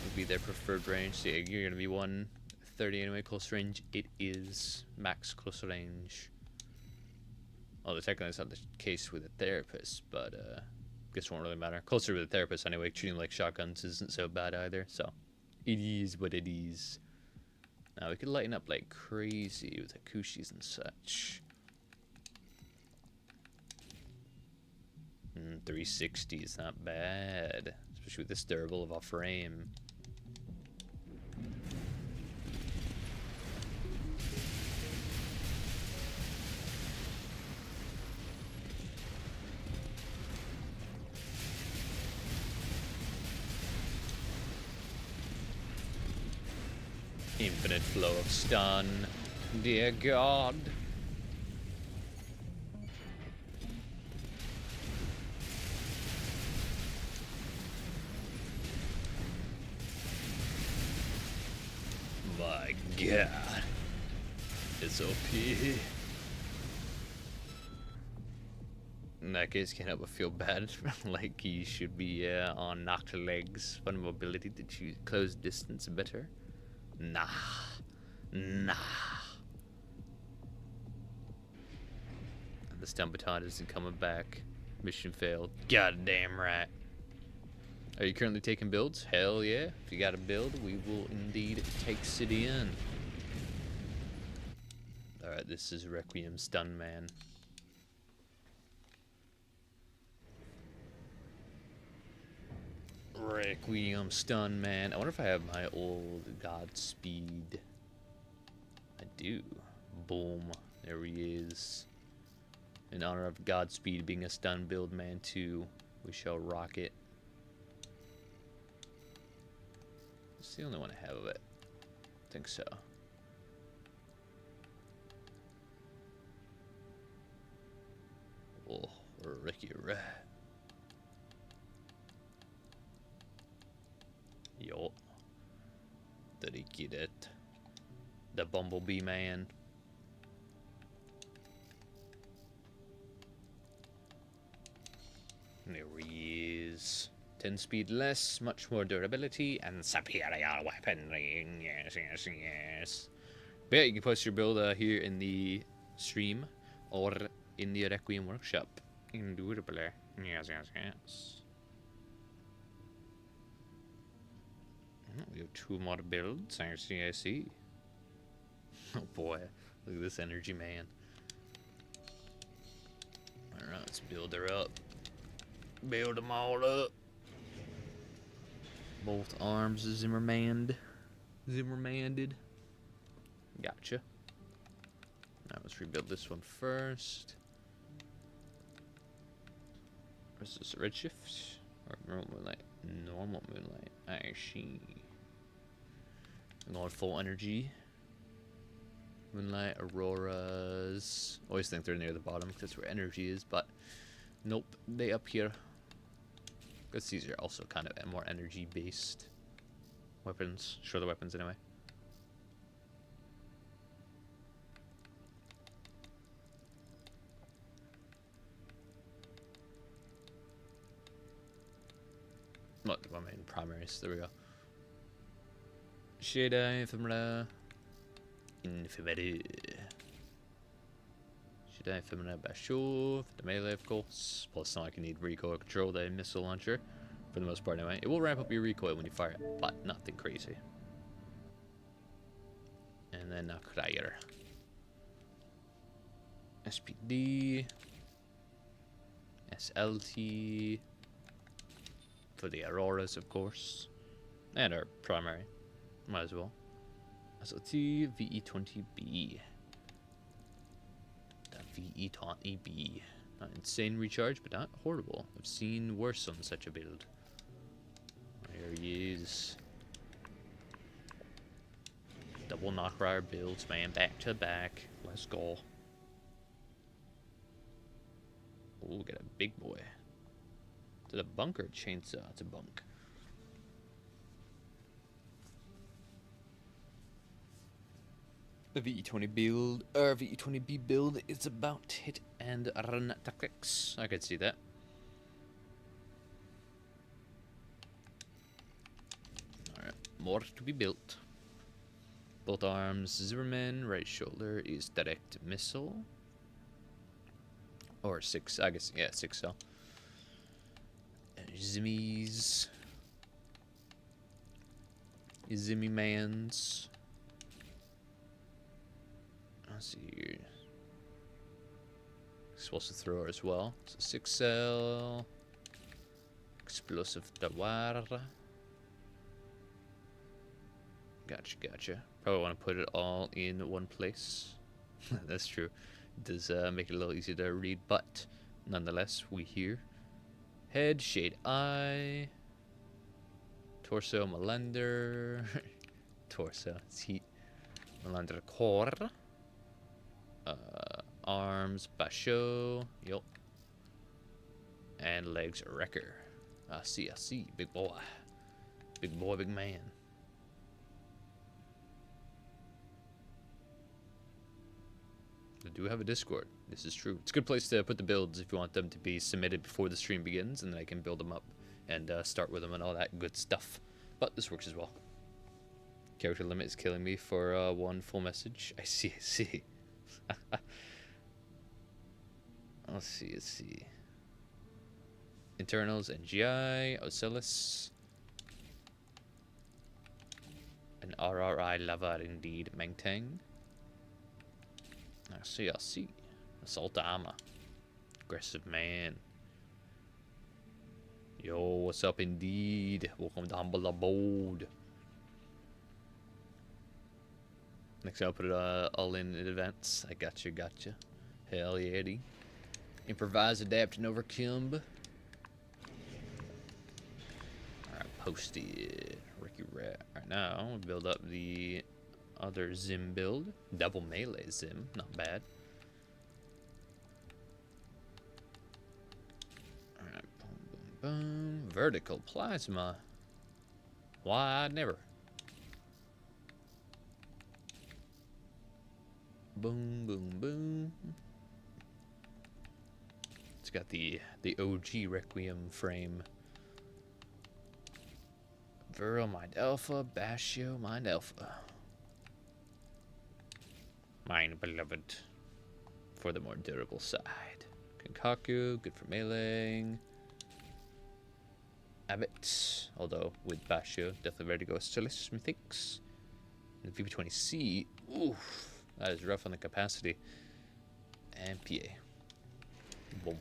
Speaker 1: Would be their preferred range. So yeah, you're gonna be 130 anyway. Close range, it is max close range. Although technically that's not the case with a therapist, but guess it won't really matter. Closer with a therapist anyway. Treating them like shotguns isn't so bad either. So it is what it is. Now we could lighten up like crazy with Akushis and such. 360 is not bad, especially with this durable of a frame. Infinite flow of stun. Dear God. My God. It's OP. In that case, can't help but feel bad. Like he should be on knocked legs. Fun mobility to choose close distance better. Nah. Nah. The stun baton isn't coming back. Mission failed. Goddamn right. Are you currently taking builds? Hell yeah. If you got a build, we will indeed take city in. Alright, this is Requiem Stun Man. Requiem stun, man. I wonder if I have my old Godspeed. I do. Boom. There he is. In honor of Godspeed being a stun build, man, too, we shall rock it. It's the only one I have of it. I think so. Oh, Ricky Rat. Yo. Did he get it? The Bumblebee man. There he is. 10 speed less, much more durability, and superior weaponry. Yes, yes, yes. But yeah, you can post your build here in the stream or in the Requiem workshop. Indubitably. Yes, yes, yes. We have 2 more builds. I see, I see. Oh boy, look at this energy, man. Alright, let's build her up. Build them all up. Both arms Zimmermanned. Gotcha. Now let's rebuild this one first. Is this Redshift? Or normal moonlight? Normal moonlight. I see. I'm going full energy. Moonlight, auroras. Always think they're near the bottom because that's where energy is, but nope, they up here. Because these are also kind of more energy based weapons. Sure, the weapons anyway. Not my main primaries. There we go. Shade Ephemera. Infirmary. Shade Ephemera Basho. For the melee, of course. Plus, now I can need recoil control, the missile launcher. For the most part, anyway. It will ramp up your recoil when you fire it, but nothing crazy. And then a Crier. SPD. SLT. For the Auroras, of course. And our primary. Might as well. SLT VE20B. The VE20B. Not insane recharge, but not horrible. I've seen worse on such a build. There he is. Double knockrider builds, man. Back to back. Let's go. Oh, got a big boy. Is it a bunk or a chainsaw? It's a bunk. The VE20 build, or VE20B build is about hit and run tactics. I could see that. Alright, more to be built. Both arms, Zimmerman, right shoulder is direct missile. Or 6, I guess, yeah, 6 cell. Zimmies. Zimmy mans. Let's see here. Explosive thrower as well. So 6 cell. Explosive tower. Gotcha, gotcha. Probably want to put it all in one place. That's true. It does make it a little easier to read, but nonetheless, we hear. Head, shade eye. Torso, Melender. Torso, it's heat. Melender core. Arms, Basho. Yup. And legs, Wrecker. I see. Big boy. Big boy, big man. I do have a Discord. This is true. It's a good place to put the builds if you want them to be submitted before the stream begins, and then I can build them up and start with them and all that good stuff. But this works as well. Character limit is killing me for one full message. I see. Let's see. Internals, NGI, Ocellus. An RRI lover indeed, Mengtang. I see. Assault armor. Aggressive man. Yo, what's up indeed. Welcome to Humble Abode. Next I'll put it all in advance. I gotcha. Hell yeah, Eddie. Improvise, adapt, and overcome. Alright, posted. Ricky Rat. Alright, now we'll build up the other Zim build. Double melee Zim, not bad. Alright, boom. Vertical plasma. Why never? Boom. It's got the OG Requiem frame. Viral Mind Alpha, Basho Mind Alpha. Mine beloved. For the more durable side. Kenkaku, good for meleeing. Abbott, although with Basho, definitely ready to go Stelis, methinks. And the VP20C, oof, that is rough on the capacity. And PA. Boom.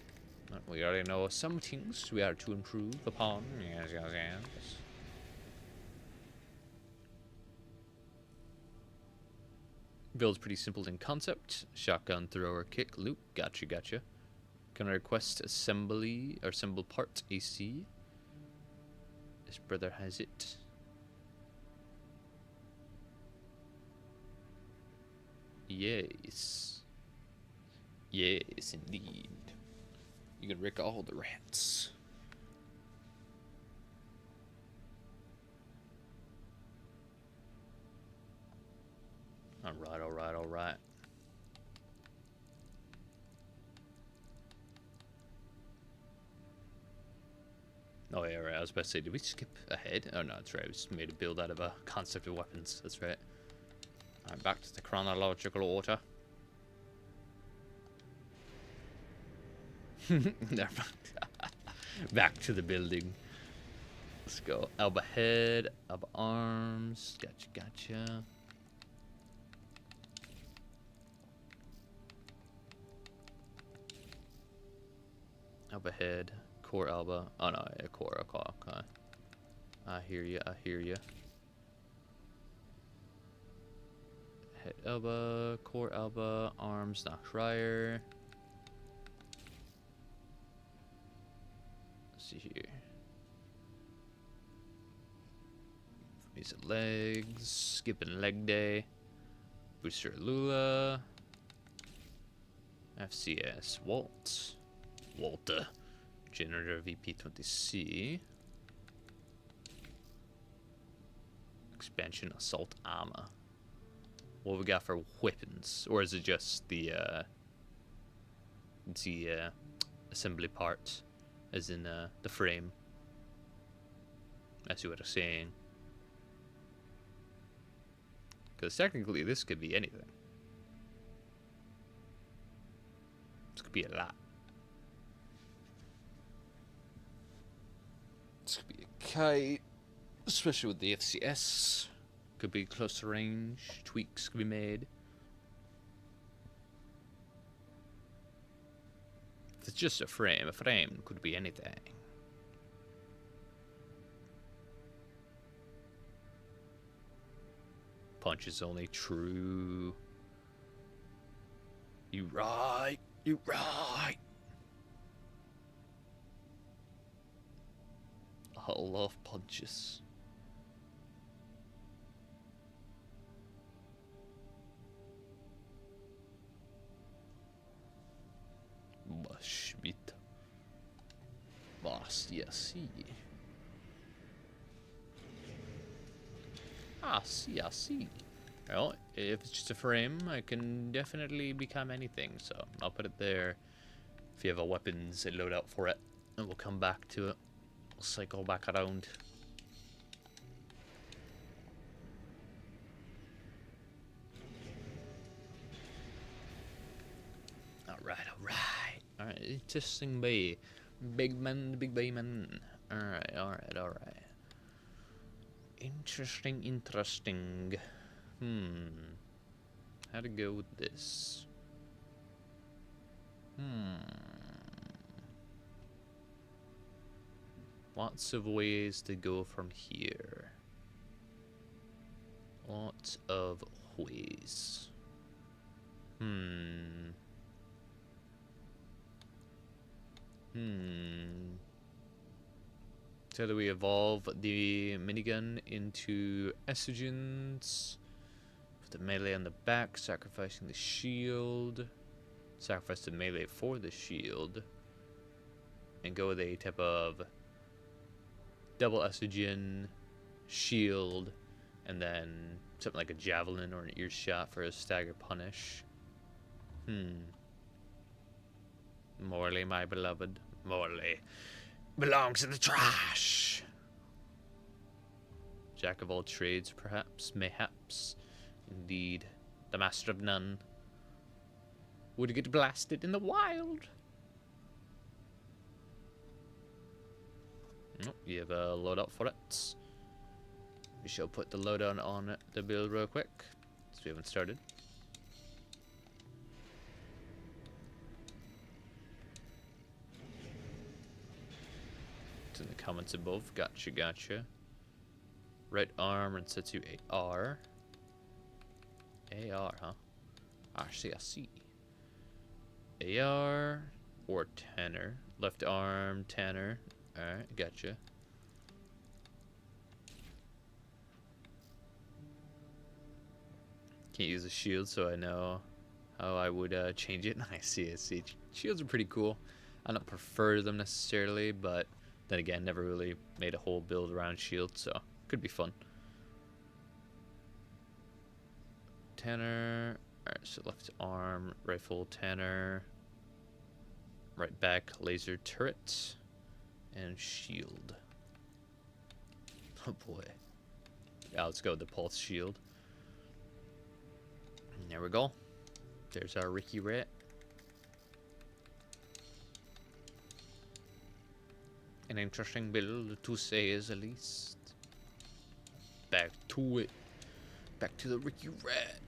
Speaker 1: We already know some things we are to improve upon. Yes. Build's pretty simple in concept. Shotgun, thrower, kick, loop. Gotcha. Can I request assembly or assemble part AC? This brother has it. Yes, indeed. You can wreck all the rats. All right. Oh yeah, right. I was about to say, did we skip ahead? Oh no, that's right. We just made a build out of a concept of weapons. That's right. Alright, back to the chronological order. Never mind. Back to the building. Let's go. Alba head, Alba arms. Gotcha. Alba head, core Alba. Oh no, yeah, core. Okay. I hear ya. Head Alba, core Alba, arms Nachrier. Let's see here. These are legs, skipping leg day. Booster Lula. FCS Walter. Generator VP20C. Expansion assault armor. What we got for weapons, or is it just the assembly part, as in the frame? I see what I'm saying. Because technically, this could be anything. This could be a lot. This could be a kite, especially with the FCS. Could be closer range, tweaks could be made. If it's just a frame could be anything. Punch is only true. You right. I love punches. Schmidt. Boss, yes, I see. Well, if it's just a frame, I can definitely become anything, so I'll put it there. If you have a weapons and loadout for it, and we'll come back to it. We'll cycle back around. Alright, interesting bay. Big man. Alright. Interesting. How to go with this? Lots of ways to go from here. Lots of ways. So how do we evolve the minigun into estrogens? Put the melee on the back, sacrificing the shield. Sacrifice the melee for the shield. And go with a type of double estrogen, shield, and then something like a javelin or an earshot for a stagger punish. Morley, my beloved. Morley belongs in the trash. Jack of all trades, perhaps, mayhaps. Indeed, the master of none. Would get blasted in the wild. Oh, you have a loadout for it. We shall put the loadout on the build real quick, since we haven't started. It's in the comments above. Gotcha, gotcha. Right arm and sets you AR. AR, huh? I see. AR or Tanner. Left arm, Tanner. Alright, gotcha. Can't use a shield, so I know how I would change it. I see. Shields are pretty cool. I don't prefer them necessarily, but then again, never really made a whole build around shields, so could be fun. Tanner. Alright, so left arm, rifle, Tanner. Right back, laser turret. And shield. Oh boy. Yeah, let's go with the pulse shield. And there we go. There's our Ricky Rat. An interesting build to say is the least. Back to it. Back to the Ricky Rat.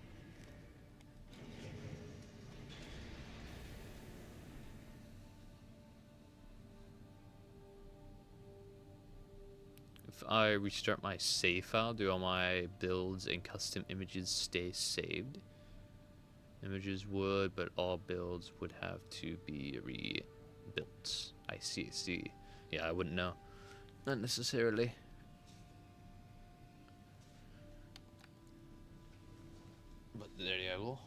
Speaker 1: If I restart my save file, do all my builds and custom images stay saved? Images would, but all builds would have to be rebuilt. I see. Yeah, I wouldn't know. Not necessarily. But there you go.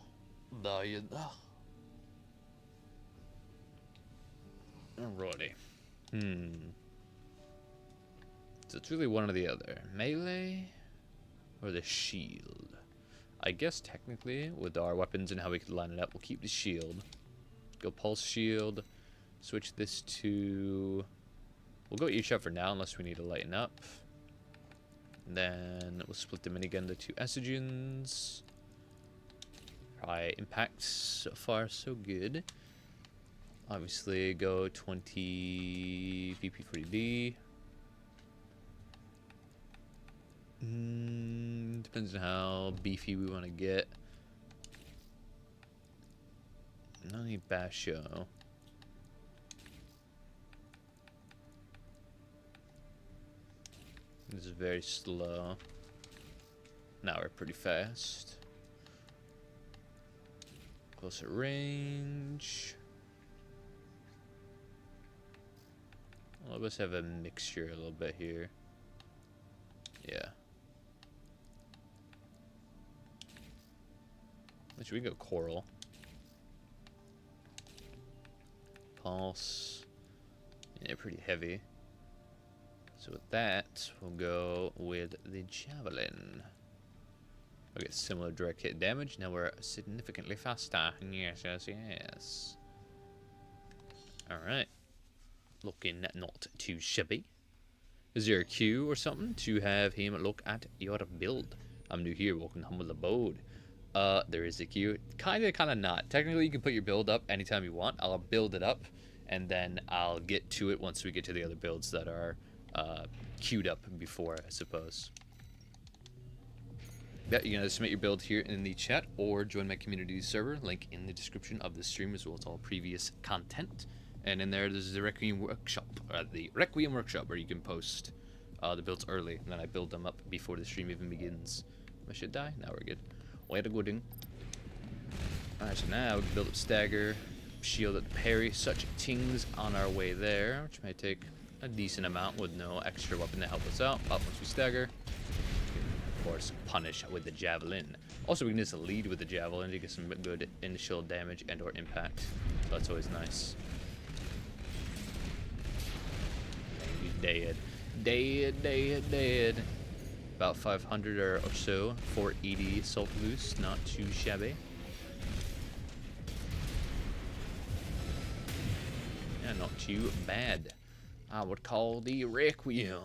Speaker 1: There you go. Alrighty. So it's really one or the other. Melee or the shield? I guess technically, with our weapons and how we could line it up, we'll keep the shield. Go pulse shield. Switch this to... We'll go earshot for now, unless we need to lighten up. And then we'll split the minigun to 2 estrogens. Probably impacts. So far, so good. Obviously, go 20 BP40D. Depends on how beefy we want to get. No need Basho. This is very slow. Now we're pretty fast. Closer range. All of us have a mixture a little bit here. Yeah. Actually, we can go coral. Pulse. Yeah, pretty heavy. So with that, we'll go with the javelin. We'll get similar direct hit damage. Now we're significantly faster. Yes. Alright. Looking not too shabby. Is there a queue or something to have him look at your build? I'm new here, welcome to humble abode. There is a queue. Kinda not. Technically, you can put your build up anytime you want. I'll build it up, and then I'll get to it once we get to the other builds that are queued up before, I suppose. Yeah, you can submit your build here in the chat, or join my community server, link in the description of the stream, as well as all previous content. and in there there's the Requiem workshop, where you can post the builds early, and then I build them up before the stream even begins. I should die. Now we're good. Way to go, ding. Alright, so now we can build up stagger, shield at the parry, such things on our way there, which may take a decent amount with no extra weapon to help us out. But once we stagger, we can, of course, punish with the javelin. Also, we can just lead with the javelin to get some good initial damage and or impact. So that's always nice. And he's dead. Dead. About 500 or so. 480 salt loose, not too shabby. Yeah, not too bad. I would call the Requiem.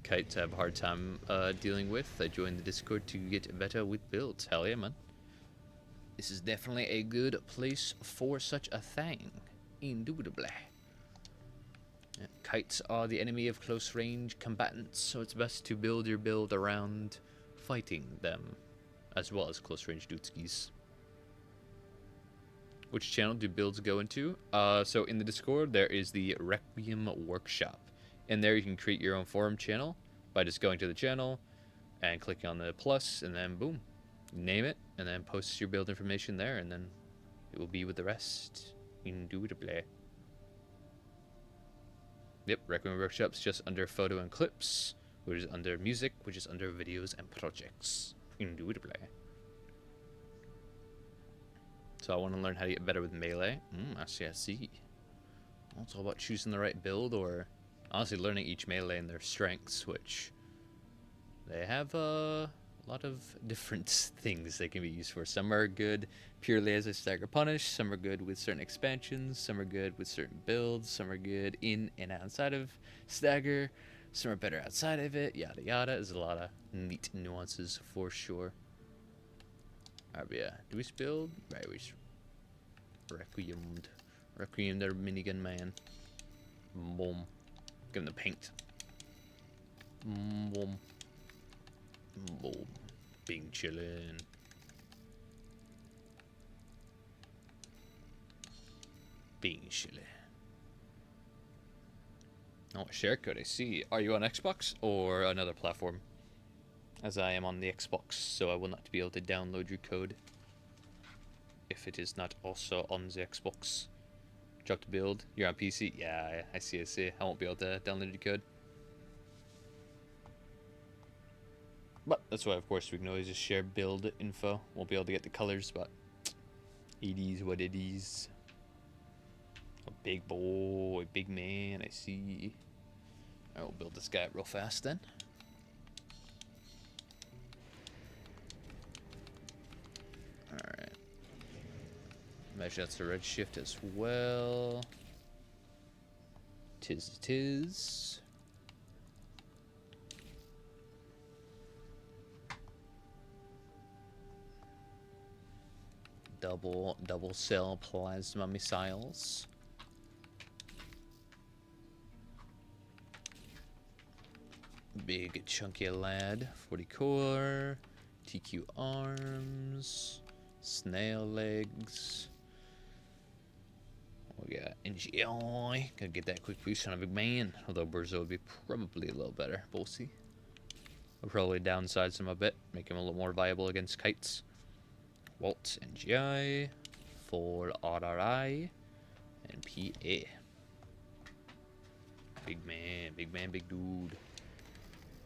Speaker 1: Kites have a hard time dealing with. I joined the Discord to get better with builds. Hell yeah, man. This is definitely a good place for such a thing. Indubitably. Yeah, kites are the enemy of close range combatants, so it's best to build your build around fighting them, as well as close range dootskis. Which channel do builds go into? So in the Discord, there is the Requiem workshop. In there, you can create your own forum channel by just going to the channel and clicking on the plus, and then boom, name it, and then post your build information there, and then it will be with the rest. Indubitably. Yep, Requiem workshop's just under photo and clips, which is under music, which is under videos and projects. Indubitably. So I want to learn how to get better with melee. I see. It's all about choosing the right build, or honestly learning each melee and their strengths, which they have a lot of different things they can be used for. Some are good purely as a stagger punish, some are good with certain expansions, some are good with certain builds, some are good in and outside of stagger, some are better outside of it, yada yada. There's a lot of neat nuances for sure. Alright, yeah. Do we build? Right, we Requiem their minigun man. Boom. Give him the paint. Boom. Boom. Being chillin'. Being chillin'. Oh, share code, I see. Are you on Xbox or another platform? As I am on the Xbox, so I will not be able to download your code if it is not also on the Xbox. Drop to build. You're on PC? Yeah, I see. I won't be able to download your code. But that's why, of course, we can always just share build info. Won't be able to get the colors, but it is what it is. A big boy, big man, I see. I will build this guy up real fast then. Alright. Imagine that's a red shift as well. Tis. Double cell plasma missiles. Big chunky lad. 40 core. TQ arms. Snail legs. We got NGI. Gotta get that quick boost on a big man. Although Burzo would be probably a little better. We'll see. We'll probably downsize him a bit. Make him a little more viable against kites. Waltz, NGI. Full RRI. And PA. Big man, big dude.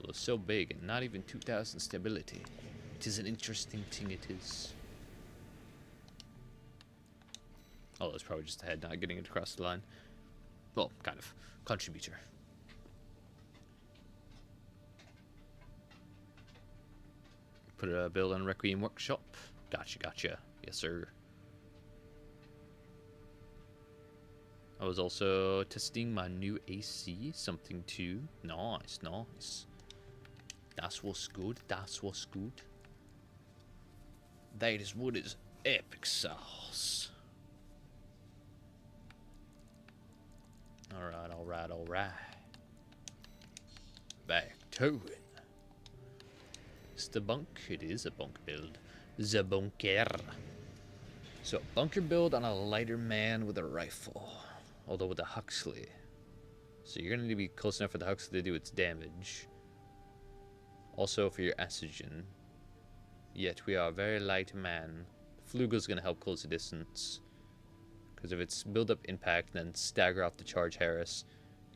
Speaker 1: Although so big and not even 2000 stability. It is an interesting thing, it is. Oh, it's probably just a head not getting it across the line. Well, kind of. Contributor. Put a build on Requiem workshop. Gotcha. Yes, sir. I was also testing my new AC. Something too. Nice. That's what's good. That is what is epic sauce. Alright. Back to it. It's the bunk. It is a bunk build. The bunker. So, bunker build on a lighter man with a rifle. Although with a Huxley. So you're going to need to be close enough for the Huxley to do its damage. Also for your Estrogen. Yet we are a very light man. Flugel's going to help close the distance. Because if it's build up impact, then stagger off the charge Harris,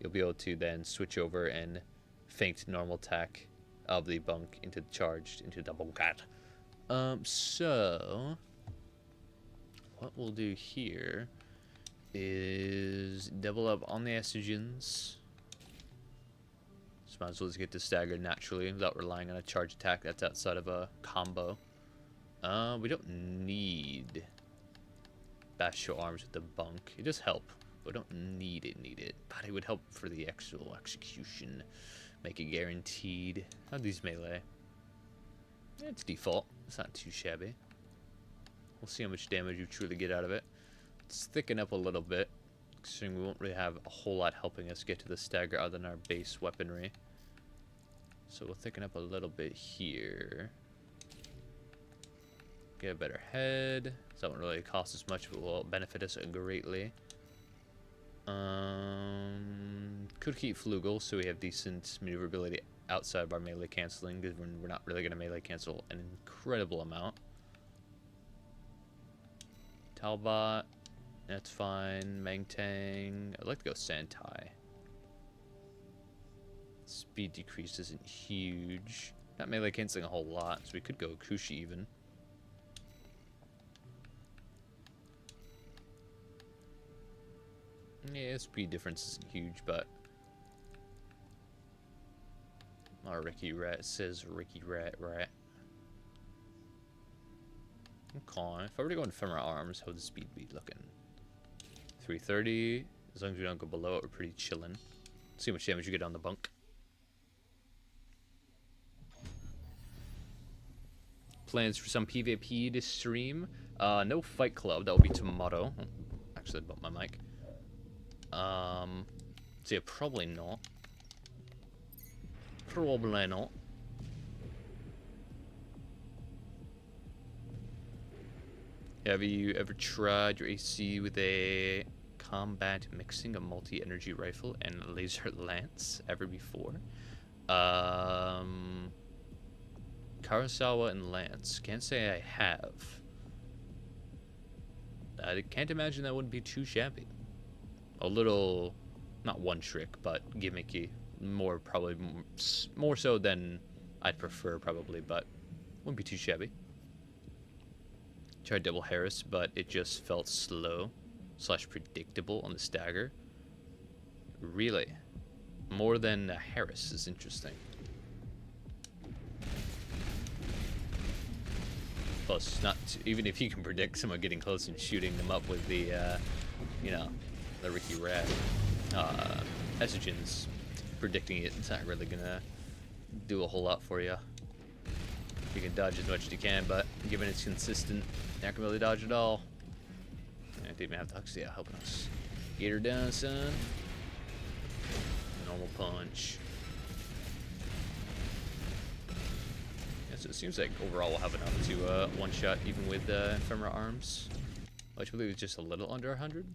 Speaker 1: you'll be able to then switch over and feint normal attack of the bunk into the charged into the bunker. So what we'll do here is double up on the estrogens. So might as well just get to stagger naturally without relying on a charge attack that's outside of a combo. We don't need bestial arms with the bunk. It does help. We don't need it. But it would help for the actual execution. Make it guaranteed. How these melee? Yeah, it's default. It's not too shabby. We'll see how much damage you truly get out of it. Let's thicken up a little bit, considering we won't really have a whole lot helping us get to the stagger other than our base weaponry. So we'll thicken up a little bit here. Get a better head. So that won't really cost us much, but will benefit us greatly. Could keep Flugel, so we have decent maneuverability outside of our melee canceling, because we're not really going to melee cancel an incredible amount. Talbot, that's fine. Mangtang, I'd like to go Santai. Speed decrease isn't huge. Not melee canceling a whole lot, so we could go Kushi even. Yeah, speed difference isn't huge, but our Ricky Rat says Ricky Rat. Okay, if I were to go in ephemeral arms, how would the speed be looking? 330. As long as we don't go below it, we're pretty chillin'. See how much damage you get on the bunk. Plans for some PvP to stream? No Fight Club. That will be tomorrow. Actually, I bumped my mic. So yeah, probably not. Probably not. Have you ever tried your AC with a combat mixing a multi-energy rifle and a laser lance ever before? Kurosawa and lance. Can't say I have. I can't imagine that wouldn't be too shabby. A little, not one trick, but gimmicky. Probably more so than I'd prefer, probably, but wouldn't be too shabby. Tried double Harris, but it just felt slow / predictable on the stagger. Really? More than a Harris is interesting. Plus, even if you can predict someone getting close and shooting them up with the, the Ricky Rat, estrogens, predicting it's not really gonna do a whole lot for you. You can dodge as much as you can, but given it's consistent, you're not gonna really dodge at all. I didn't even have the Huxley out helping us. Get her down, son. Normal punch. Yeah, so it seems like overall we'll have enough to one-shot even with ephemeral arms. Which I believe is just a little under 100.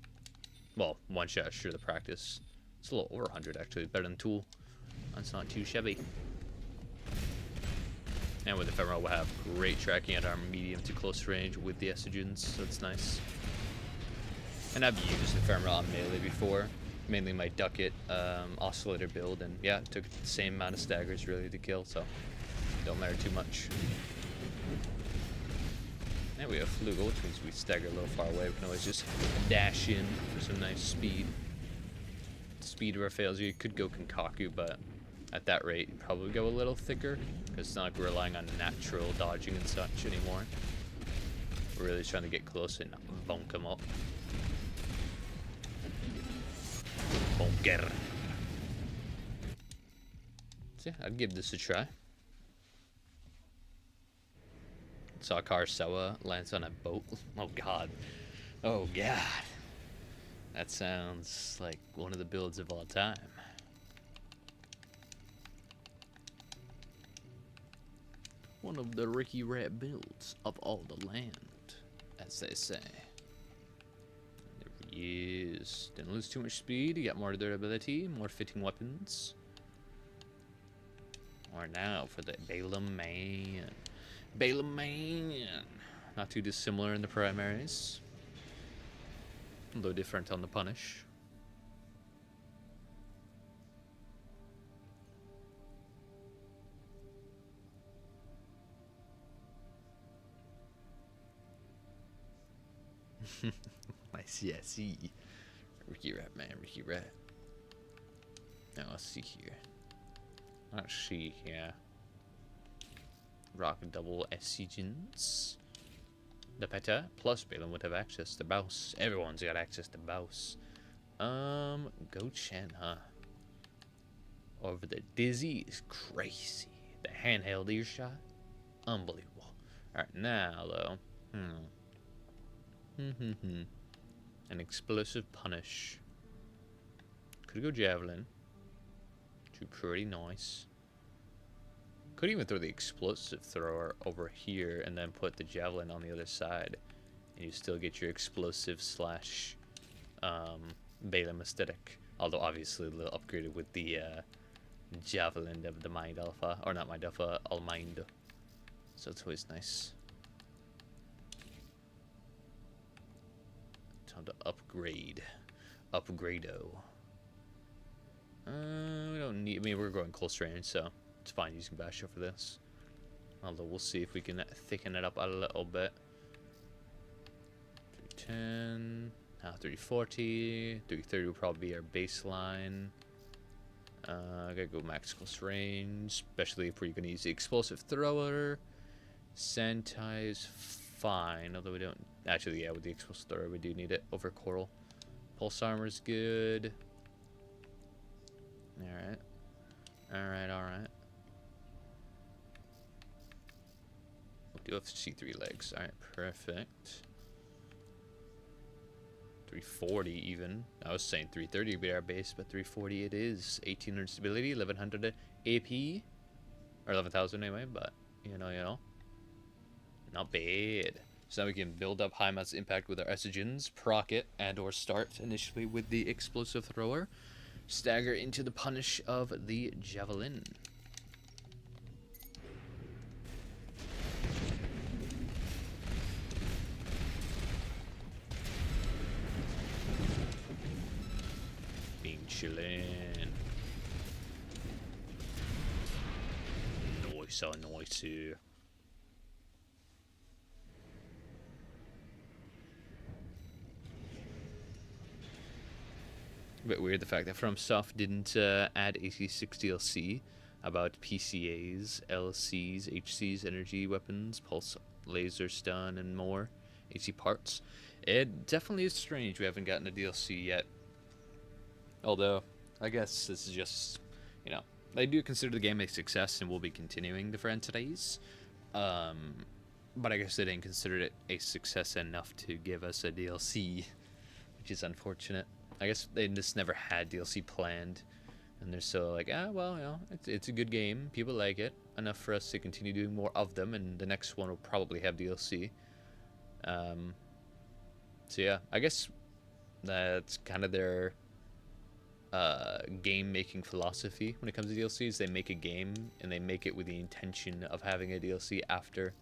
Speaker 1: Well, one-shot, sure, the practice. It's a little over 100, actually. Better than Tool. That's not too shabby. And with ephemeral, we'll have great tracking at our medium to close range with the estrogens, so it's nice. And I've used ephemeral on melee before, mainly my ducket oscillator build, and yeah, it took the same amount of staggers really to kill, so don't matter too much. And we have Flugel, which means we stagger a little far away. We can always just dash in for some nice speed. Speed of our fails, you could go Kankaku, but at that rate, you'd probably go a little thicker, because it's not like we're relying on natural dodging and such anymore. We're really trying to get close and bonk them up. Bonker. So yeah, I'd give this a try. Saw Kurosawa lands on a boat. Oh god. Oh god. That sounds like one of the builds of all time. one of the Ricky Rat builds of all the land, as they say. There he is. Didn't lose too much speed. He got more durability, more fitting weapons. Or now for the Balaam Man. Balaam Man. Not too dissimilar in the primaries. A little different on the punish. I see. Ricky Rat, man, Ricky Rat. Now let's see here. Let's see here. Rock double SCGs. The Peta plus Balaam would have access to Bouse. Everyone's got access to Bouse. Go Chen, huh? Over the Dizzy is crazy. The handheld earshot, unbelievable. Alright, now though. An explosive punish. Could go javelin. Too pretty nice. Could even throw the explosive thrower over here and then put the javelin on the other side, and you still get your explosive slash Balaam aesthetic. Although obviously a little upgraded with the javelin of the Mind Alpha, or not Mind Alpha, Almind. So it's always nice. Time to upgrade. Upgrado. We don't need. I mean, we're going close range, so it's fine using Basho for this. Although we'll see if we can thicken it up a little bit. 310. Now 340. 330 will probably be our baseline. I gotta go max close range, especially if we're gonna use the explosive thrower. Sentai is fine, although we don't. Actually, yeah, with the explosive thrower, we do need it over Coral. Pulse armor is good. Alright. Alright. We do have C3 legs. Alright, perfect. 340 even. I was saying 330 would be our base, but 340 it is. 1800 stability, 1100 AP. Or 11,000 anyway, but you know. Not bad. So now we can build up high mass impact with our Estrogens, proc it, and or start initially with the explosive thrower. Stagger into the punish of the javelin. Being chillin'. Nice. A bit weird the fact that FromSoft didn't add AC6 DLC about PCAs, LCs, HCs, energy weapons, pulse laser stun, and more AC parts. It definitely is strange we haven't gotten a DLC yet. Although, I guess this is just, they do consider the game a success and will be continuing the franchise. But I guess they didn't consider it a success enough to give us a DLC, which is unfortunate. I guess they just never had DLC planned, and they're so like, it's a good game, people like it, enough for us to continue doing more of them, and the next one will probably have DLC. So yeah, I guess that's kind of their game making philosophy when it comes to DLCs. They make a game, and they make it with the intention of having a DLC after.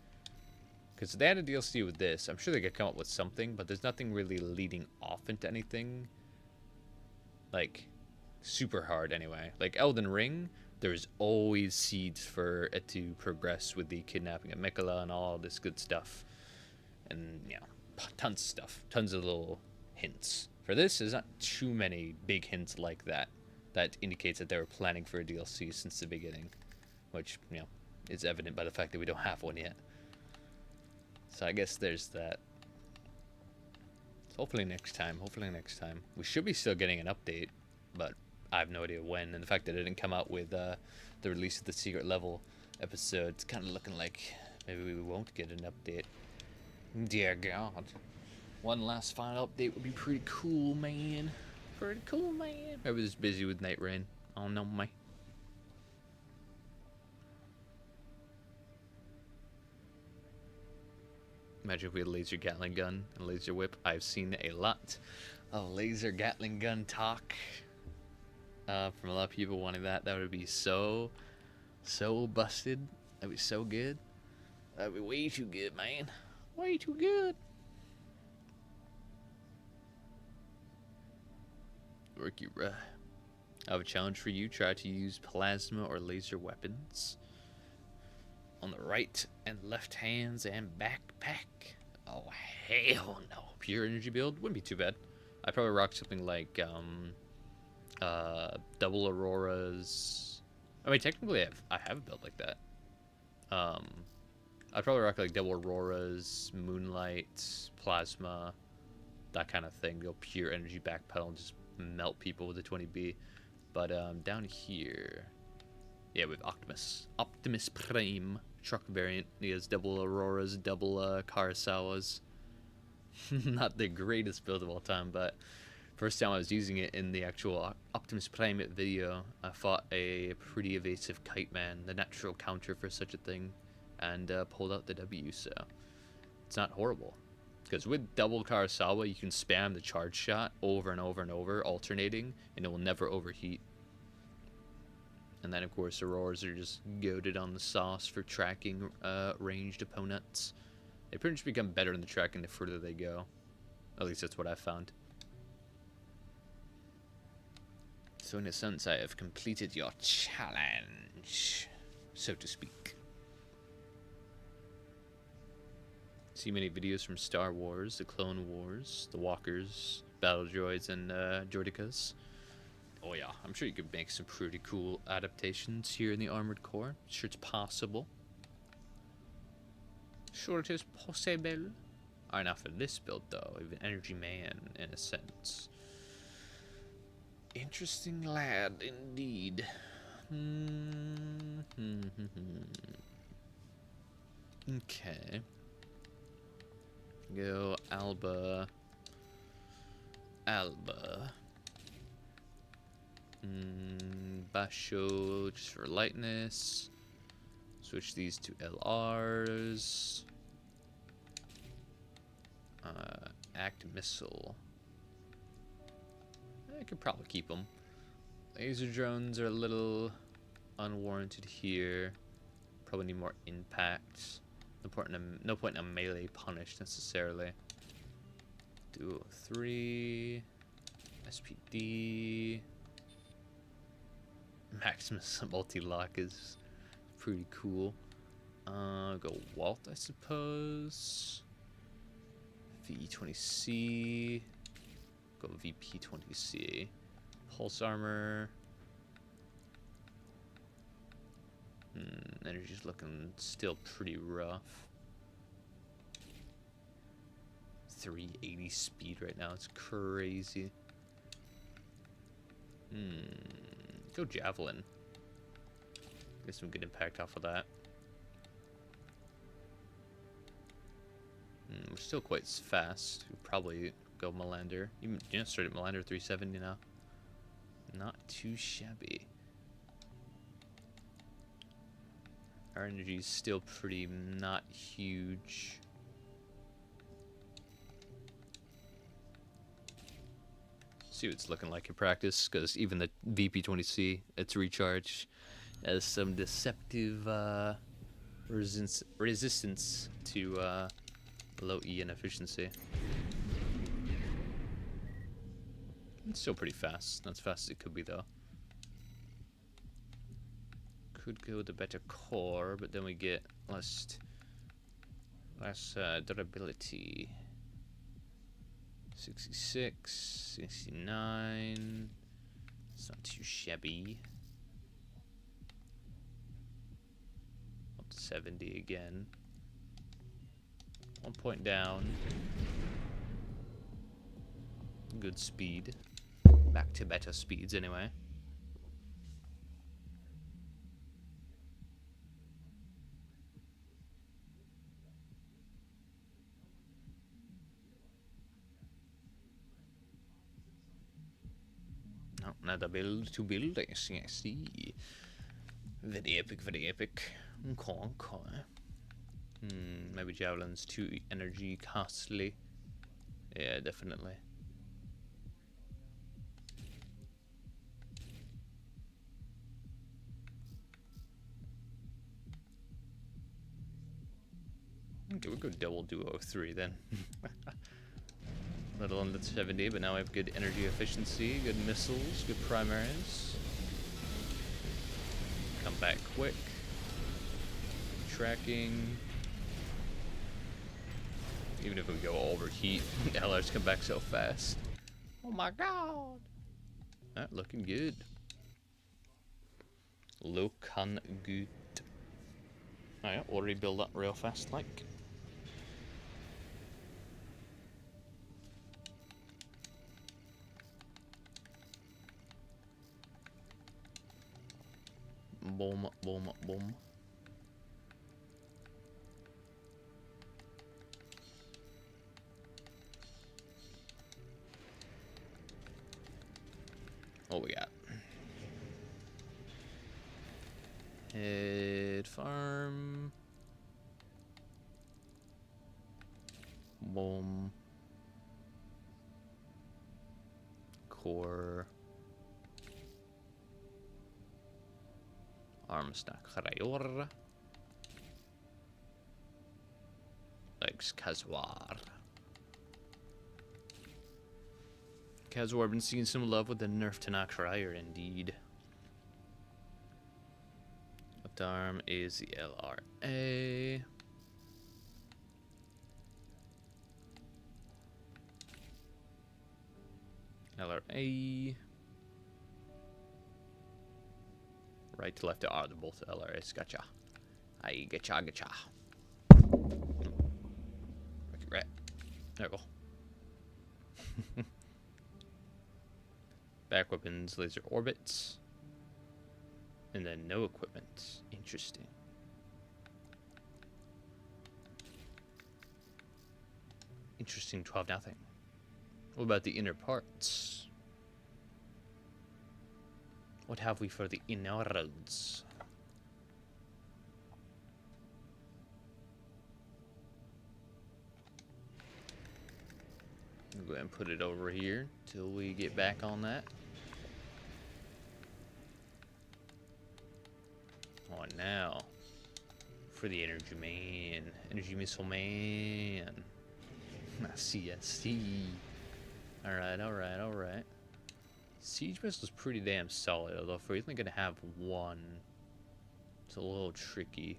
Speaker 1: Because if they had a DLC with this, I'm sure they could come up with something, but there's nothing really leading off into anything. Like, super hard anyway. Like Elden Ring, there's always seeds for it to progress with the kidnapping of Miquella and all this good stuff. And, tons of stuff. Tons of little hints. For this, there's not too many big hints like that. That indicates that they were planning for a DLC since the beginning. Which, is evident by the fact that we don't have one yet. So I guess there's that. Hopefully next time. We should be still getting an update, but I have no idea when. And the fact that it didn't come out with the release of the secret level episode, it's kind of looking like maybe we won't get an update. Dear God. One last final update would be pretty cool, man. Maybe just busy with Night Rain. I don't know, Imagine if we had a laser Gatling gun and laser whip. I've seen a lot of laser Gatling gun talk from a lot of people wanting that. That would be so busted. That'd be so good. That'd be way too good, man. Way too good. Requiem. I have a challenge for you. Try to use plasma or laser weapons on the right and left hands and backpack. Oh, hell no. Pure energy build wouldn't be too bad. I'd probably rock something like double auroras. I mean, technically I have a build like that. I'd probably rock like double auroras, moonlight, plasma, that kind of thing. Go pure energy backpedal and just melt people with the 20B. But down here, yeah, with Optimus Prime truck variant. He has double auroras, double Kurosawas. Not the greatest build of all time, but first time I was using it in the actual Optimus Prime video, I fought a pretty evasive Kite Man, the natural counter for such a thing, and pulled out the W, so it's not horrible. Because with double Kurosawa, you can spam the charge shot over and over and over, alternating, and it will never overheat. And then, of course, Auroras are just goated on the sauce for tracking ranged opponents. They pretty much become better in the tracking the further they go. At least that's what I found. So in a sense, I have completed your challenge, so to speak. See many videos from Star Wars, the Clone Wars, the Walkers, Battle Droids, and Droidicas. Oh yeah, I'm sure you could make some pretty cool adaptations here in the Armored Core. Sure it's possible. Sure it is possible. Alright, now for this build though, we have an Energy Man in a sense. Interesting lad indeed. Okay. Go Alba. Basho just for lightness. Switch these to LRs. Act missile. I could probably keep them. Laser drones are a little unwarranted here. Probably need more impact. No point in a melee punish necessarily. Duo 3. SPD. Maximus multi-lock is pretty cool. Go Walt, I suppose. VE20C. Go VP20C. Pulse armor. Energy's looking still pretty rough. 380 speed right now. It's crazy. Go Javelin. Get some good impact off of that. We're still quite fast. We'll probably go Melander. Even started Melander 370 now. Not too shabby. Our energy is still pretty not huge. See what it's looking like in practice, because even the VP20C, its recharge, has some deceptive resistance to low E and efficiency. It's still pretty fast. Not as fast as it could be, though. Could go with a better core, but then we get less durability. 66, 69. It's not too shabby. Up to 70 again. 1 point down. Good speed. Back to better speeds anyway. No, another build to build, I see. Very epic, very epic. Okay. Maybe javelin's too energy costly. Yeah, definitely. Okay, we'll go double duo 3 then. Little under 70, but now we have good energy efficiency, good missiles, good primaries. Come back quick. Tracking. Even if we go overheat, LRs come back so fast. Oh my god! Alright, looking good. Looking good. Alright, already build up real fast like. Boom, boom, boom. What we got? Head farm. Boom. Core. Armsna Krajor. Legs Kazwar. Kazwar been seeing some love with the nerf to Nakryer, indeed. Left arm is the LRA. LRA. Right to left are both LRAs. Gotcha. I getcha, getcha. Right. There we go. Back weapons, laser orbits. And then no equipment. Interesting. Interesting, 12-0. What about the inner parts? What have we for the innards? I'll go ahead and put it over here till we get back on that. Oh, now for the energy man, energy missile man. CSC. Alright, alright, alright. Siege missile is pretty damn solid, although if we're only gonna have one, it's a little tricky.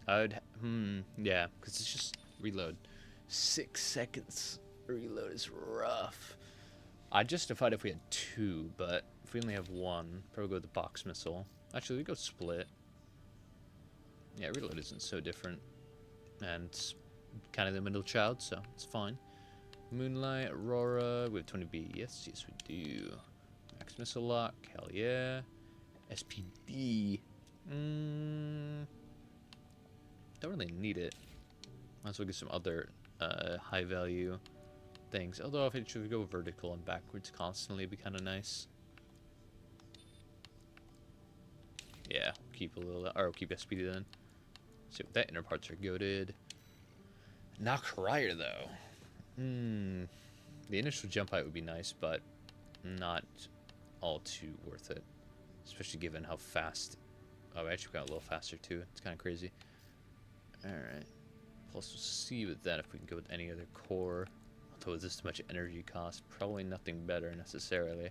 Speaker 1: Yeah, because it's just reload. 6 seconds reload is rough. I'd justify it if we had 2, but if we only have 1, probably go with the box missile. Actually, we go split. Yeah, reload isn't so different. And it's kind of the middle child, so it's fine. Moonlight, Aurora, we have 20B. Yes, yes, we do. Max missile lock, hell yeah. SPD. Don't really need it. Might as well get some other high value things. Although if it should go vertical and backwards constantly, it'd be kind of nice. Yeah, keep a little, or keep SPD then. See what that inner parts are goated. Not Crier though. The initial jump height would be nice, but not all too worth it. Especially given how fast. Oh, we actually got a little faster too. It's kind of crazy. Alright. Plus, we'll see with that if we can go with any other core. Although with this much energy cost, probably nothing better necessarily.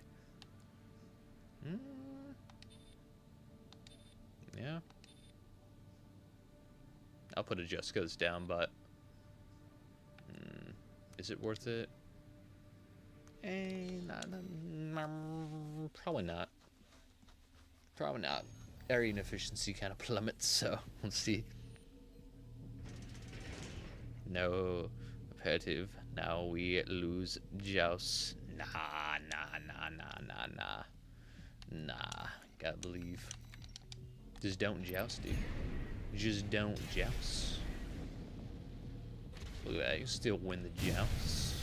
Speaker 1: Yeah. I'll put it just goes down, but is it worth it? Probably not. Probably not. Area inefficiency kind of plummets, so we'll see. No imperative. Now we lose Joust. Nah. Gotta believe. Just don't joust, dude. Just don't joust. Look at that, you still win the joust.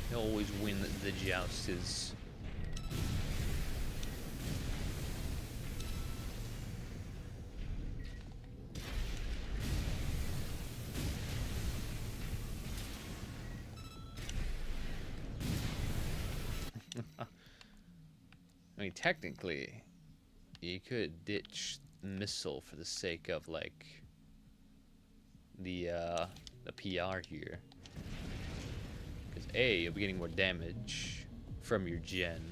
Speaker 1: You always win the joust is. mean, technically, you could ditch missile for the sake of, like, the PR here. Because A, you'll be getting more damage from your gen.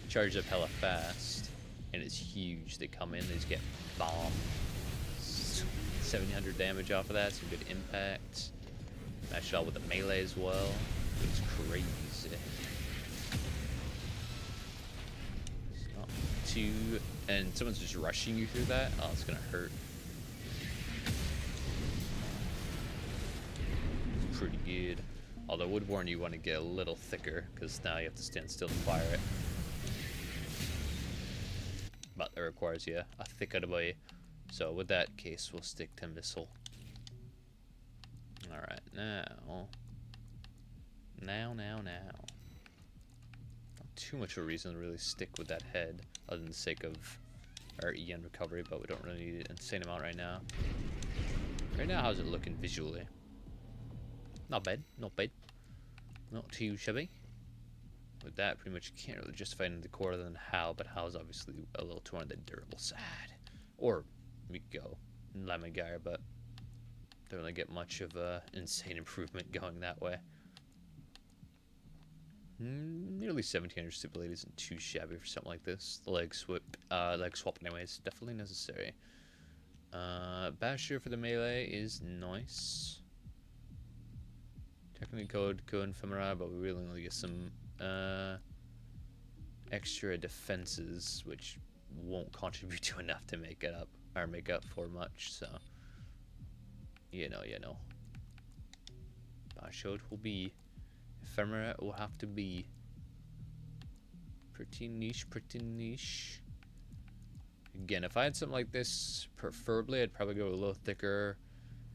Speaker 1: Charge up hella fast. And it's huge. They come in, they just get bombed. 700 damage off of that, some good impact. Match it all with the melee as well. It's crazy. It's not too... And someone's just rushing you through that? Oh, it's gonna hurt. It's pretty good. Although I would warn you want to get a little thicker, because now you have to stand still to fire it. But that requires you a thicker boy. So with that case, we'll stick to missile. Alright, now. Not too much of a reason to really stick with that head, other than the sake of our EN recovery, but we don't really need an insane amount right now. Right now, how's it looking visually? Not bad, not bad. Not too shabby. With that, pretty much you can't really justify in the core other than Hal, but Hal's obviously a little too on the durable side. Or we could go Lemon Gyre, but don't really get much of a insane improvement going that way. Nearly 1700 stability isn't too shabby for something like this. The leg swap anyways, definitely necessary. Basher for the melee is nice. Technically code ephemera, but we really only get some extra defenses, which won't contribute to enough to make it up or make up for much. So you know. Basher will be. Ephemera will have to be pretty niche. Again, if I had something like this, preferably I'd probably go a little thicker.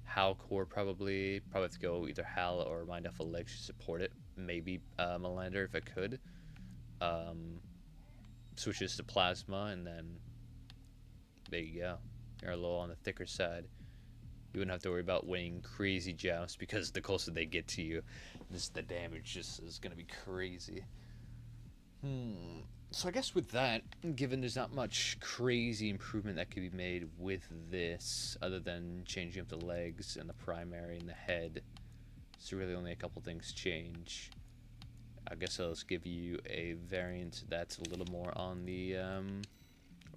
Speaker 1: Hal core probably have to go either Hal or Mind Alpha Legs to support it. Maybe Melander if I could. Switches to Plasma, and then there you go. You're a little on the thicker side. You wouldn't have to worry about winning crazy jousts, because the closer they get to you, the damage just is going to be crazy. So I guess with that, given there's not much crazy improvement that could be made with this, other than changing up the legs and the primary and the head, so really only a couple things change. I guess I'll just give you a variant that's a little more on the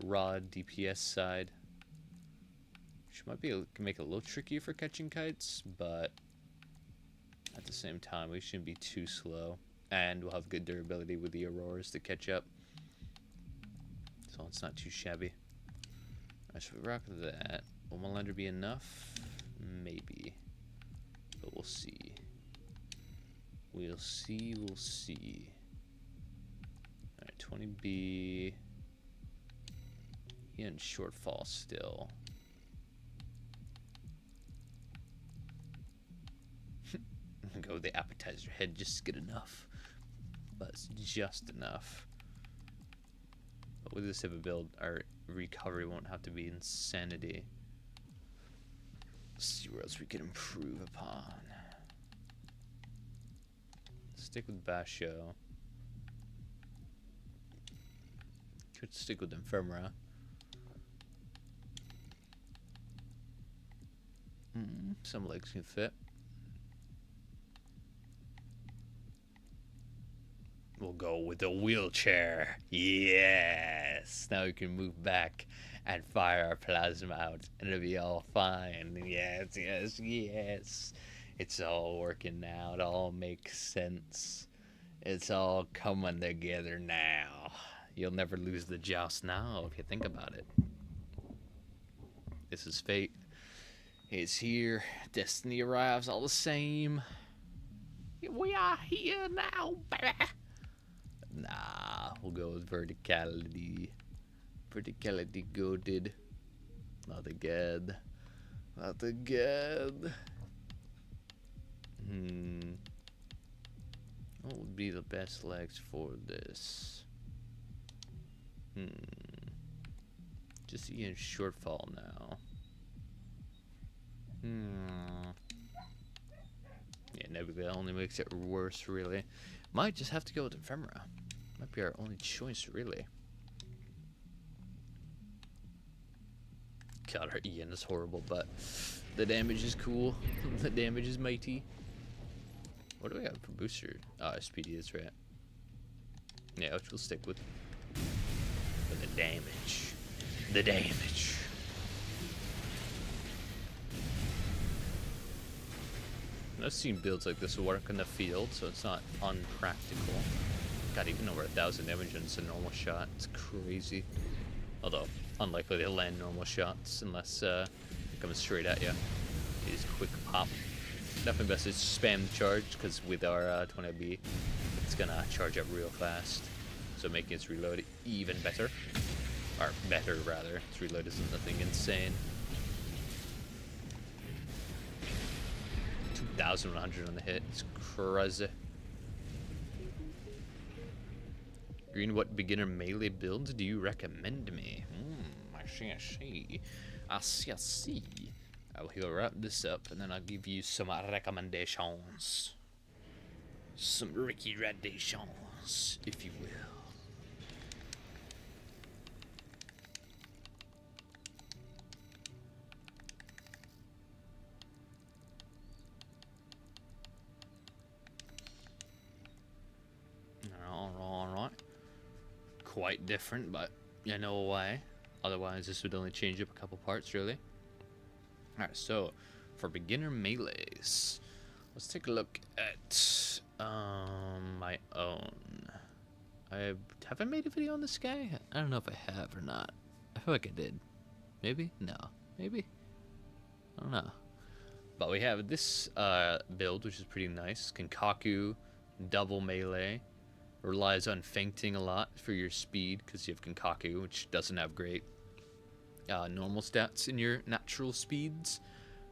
Speaker 1: rod DPS side. Which might can make it a little tricky for catching kites, but at the same time, we shouldn't be too slow. And we'll have good durability with the Auroras to catch up. So it's not too shabby. Alright, so we rock that. Will Melander be enough? Maybe. But we'll see. We'll see. Alright, 20B. He in shortfall still. Go with the appetizer head, just good enough. But it's just enough. But with this type of build, our recovery won't have to be insanity. Let's see where else we can improve upon. Stick with Basho. Could stick with Ephemera. Some legs can fit. We'll go with the wheelchair. Yes! Now we can move back and fire our plasma out, and it'll be all fine. Yes. It's all working now. It all makes sense. It's all coming together now. You'll never lose the joust now if you think about it. This is fate. It's here. Destiny arrives all the same. We are here now, baby. Nah, we'll go with verticality. Verticality goated. Not again. Not again. What would be the best legs for this? Just Ian shortfall now. Yeah, Nebula only makes it worse, really. Might just have to go with Ephemera. Might be our only choice, really. God, our EN is horrible, but the damage is cool. The damage is mighty. What do we have for booster? SPD is right. Yeah, which we'll stick with. But the damage. The damage. I've seen builds like this work in the field, so it's not unpractical. God, even over 1,000 damage and it's a normal shot. It's crazy. Although, unlikely to land normal shots unless it comes straight at you. Is quick pop. Definitely best to spam the charge, because with our 20B, it's gonna charge up real fast. So making its reload even better. Or better, rather. Its reload isn't nothing insane. 2,100 on the hit. It's crazy. Green, what beginner melee builds do you recommend me? I see. I see. I will wrap this up and then I'll give you some recommendations. Some Ricky recommendations, if you will. Alright. Quite different, but you know why. Otherwise, this would only change up a couple parts, really. Alright, so for beginner melees, let's take a look at my own. Have I made a video on this guy? I don't know if I have or not. I feel like I did. Maybe? No. Maybe? I don't know. But we have this build, which is pretty nice. Kinkaku, double melee. Relies on feinting a lot for your speed, because you have Kinkaku, which doesn't have great normal stats in your natural speeds,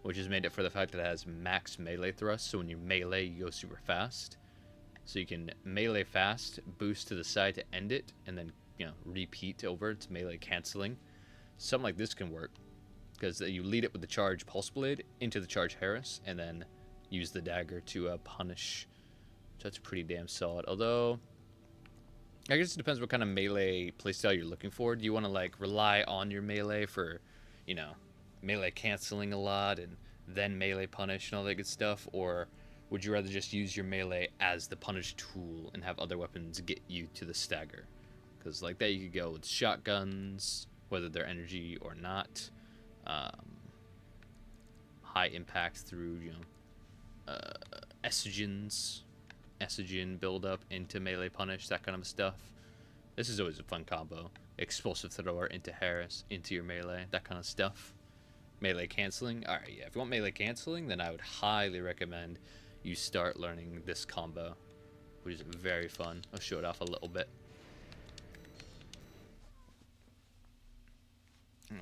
Speaker 1: which is made up for the fact that it has max melee thrust, so when you melee, you go super fast. So you can melee fast, boost to the side to end it, and then, you know, repeat over. It's melee canceling. Something like this can work, because you lead it with the charge Pulse Blade into the charge Harris, and then use the dagger to punish. So that's pretty damn solid. Although, I guess it depends what kind of melee playstyle you're looking for. Do you want to, like, rely on your melee for, you know, melee canceling a lot and then melee punish and all that good stuff? Or would you rather just use your melee as the punish tool and have other weapons get you to the stagger? Because like that, you could go with shotguns, whether they're energy or not. High impact through, you know, Estrogen build up into melee punish, that kind of stuff. This is always a fun combo. Explosive thrower into Harris, into your melee, that kind of stuff. Melee canceling. Alright, yeah, if you want melee canceling, then I would highly recommend you start learning this combo, which is very fun. I'll show it off a little bit.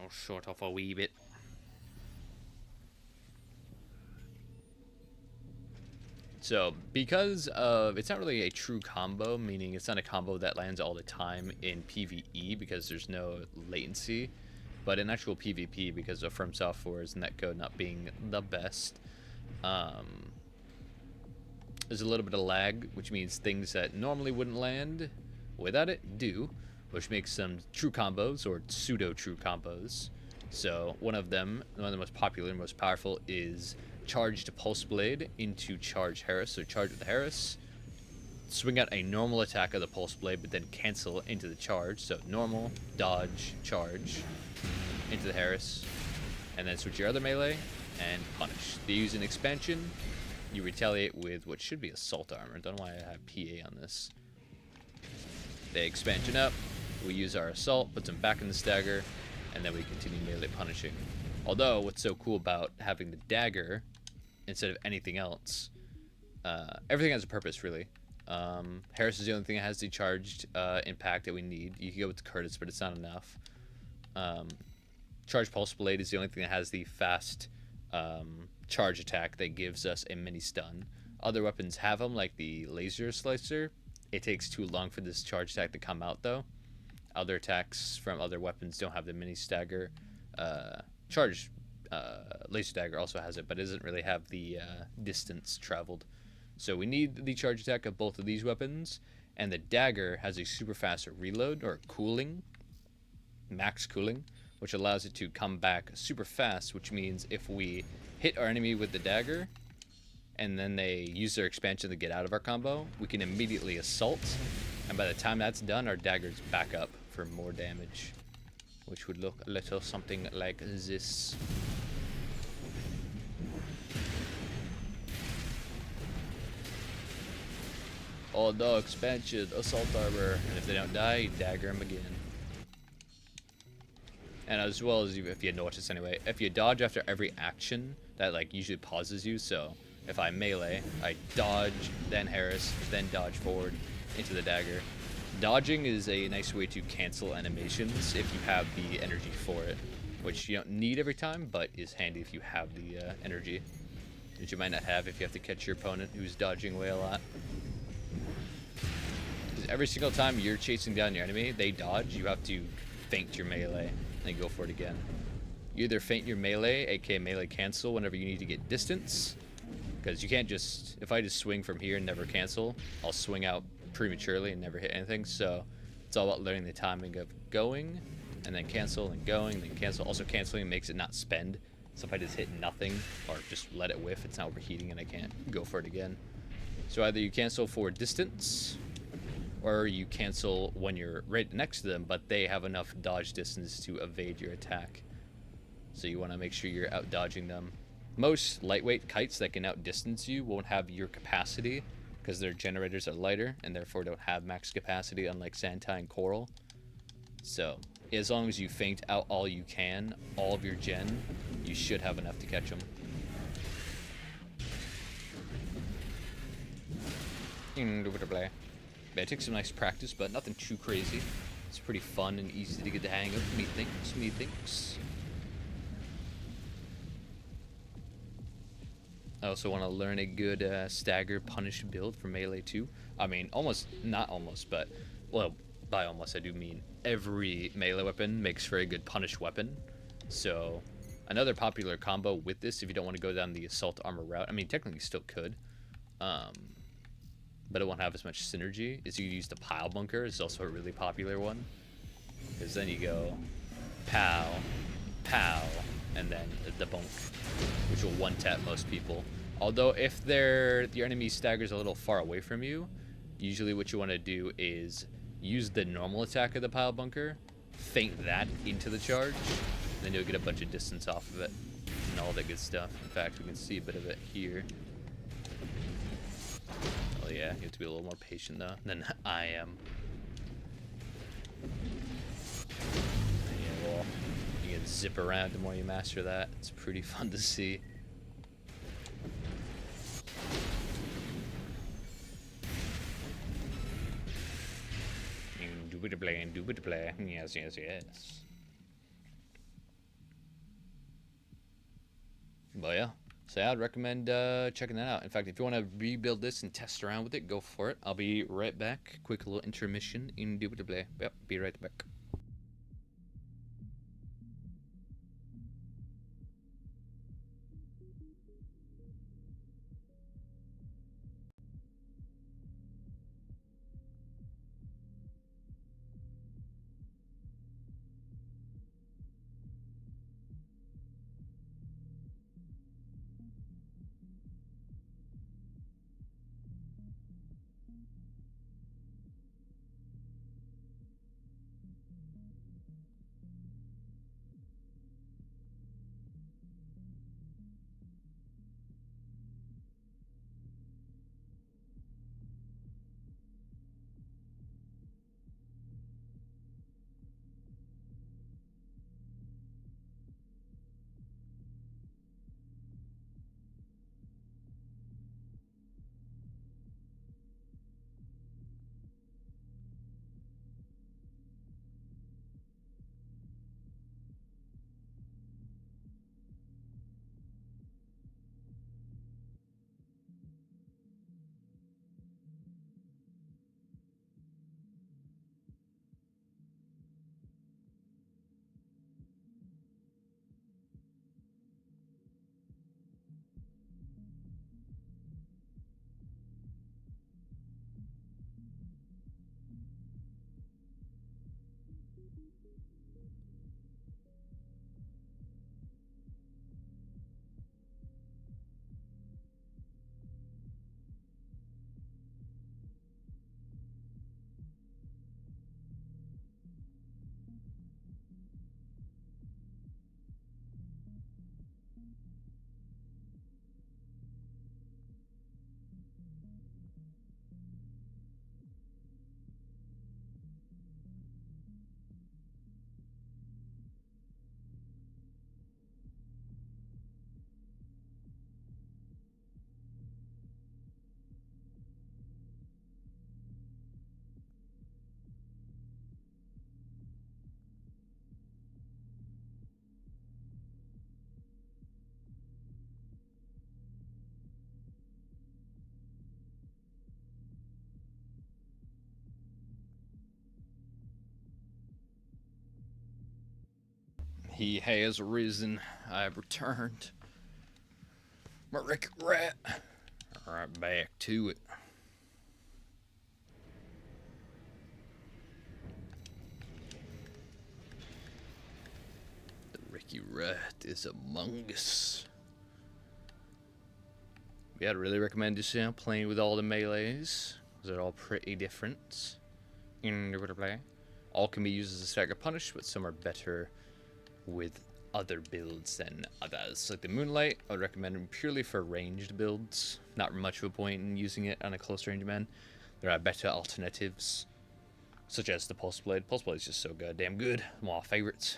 Speaker 1: I'll show it off a wee bit. So, because of, it's not really a true combo, meaning it's not a combo that lands all the time in PvE because there's no latency, but in actual PvP, because of From Software's netcode not being the best, there's a little bit of lag, which means things that normally wouldn't land without it do, which makes some true combos or pseudo-true combos. So, one of the most popular and most powerful is charged Pulse Blade into charge Harris. So charge with the Harris, swing out a normal attack of the Pulse Blade, but then cancel into the charge. So normal, dodge, charge into the Harris, and then switch your other melee and punish. They use an expansion. You retaliate with what should be assault armor. Don't know why I have PA on this. They expansion up. We use our assault, puts them back in the stagger, and then we continue melee punishing. Although, what's so cool about having the dagger instead of anything else, everything has a purpose, really. Harris is the only thing that has the charged impact that we need. You can go with the Curtis, but it's not enough. Charged Pulse Blade is the only thing that has the fast charge attack that gives us a mini stun. Other weapons have them, like the Laser Slicer. It takes too long for this charge attack to come out, though. Other attacks from other weapons don't have the mini stagger. Charge Laser Dagger also has it, but it doesn't really have the distance traveled. So we need the charge attack of both of these weapons, and the dagger has a super fast reload, or cooling, max cooling, which allows it to come back super fast, which means if we hit our enemy with the dagger, and then they use their expansion to get out of our combo, we can immediately assault, and by the time that's done, our dagger's back up for more damage, which would look a little something like this. Oh no, expansion, assault armor, and if they don't die, you dagger them again. And as well as if you notice anyway, if you dodge after every action, that like usually pauses you, so if I melee, I dodge, then Harris, then dodge forward into the dagger. Dodging is a nice way to cancel animations if you have the energy for it, which you don't need every time, but is handy if you have the energy, which you might not have if you have to catch your opponent who's dodging away a lot. Because every single time you're chasing down your enemy, they dodge, you have to feint your melee and go for it again. You either feint your melee, aka melee cancel, whenever you need to get distance, because you can't just, if I just swing from here and never cancel, I'll swing out prematurely and never hit anything. So it's all about learning the timing of going and then cancel and going, then cancel. Also canceling makes it not spend. So if I just hit nothing or just let it whiff, it's not overheating and I can't go for it again. So either you cancel for distance or you cancel when you're right next to them, but they have enough dodge distance to evade your attack. So you want to make sure you're out dodging them. Most lightweight kites that can outdistance you won't have your capacity because their generators are lighter and therefore don't have max capacity, unlike Santai and Coral. So as long as you feint out all you can, all of your gen, you should have enough to catch them. Yeah, it takes some nice practice, but nothing too crazy. It's pretty fun and easy to get the hang of, methinks. I also want to learn a good stagger punish build for melee too. I mean, not almost, but, well, by almost I do mean every melee weapon makes for a good punish weapon. So another popular combo with this, if you don't want to go down the assault armor route, I mean, technically you still could, but it won't have as much synergy, is you use the pile bunker. It's also a really popular one, because then you go pow, pow, and then the bunk, which will one-tap most people. Although if your enemy staggers a little far away from you, usually what you want to do is use the normal attack of the pile bunker, feint that into the charge, and then you'll get a bunch of distance off of it, and all that good stuff. In fact, we can see a bit of it here. Oh yeah, you have to be a little more patient though than I am. Yeah, well, you can zip around the more you master that. It's pretty fun to see. Indubitably. Yes, yes, yes. But yeah, so yeah, I'd recommend checking that out. In fact, if you want to rebuild this and test around with it, go for it. I'll be right back. Quick little intermission. Indubitably. Yep, be right back. He has risen. I have returned. My Rick Rat. Right back to it. The Ricky Rat is among us. Yeah, I'd really recommend just playing with all the melees. They're all pretty different. All can be used as a stagger punish, but some are better with other builds than others. Like the Moonlight, I would recommend them purely for ranged builds. Not much of a point in using it on a close range man. There are better alternatives, such as the Pulse Blade. Pulse Blade is just so goddamn good. One of my favorites.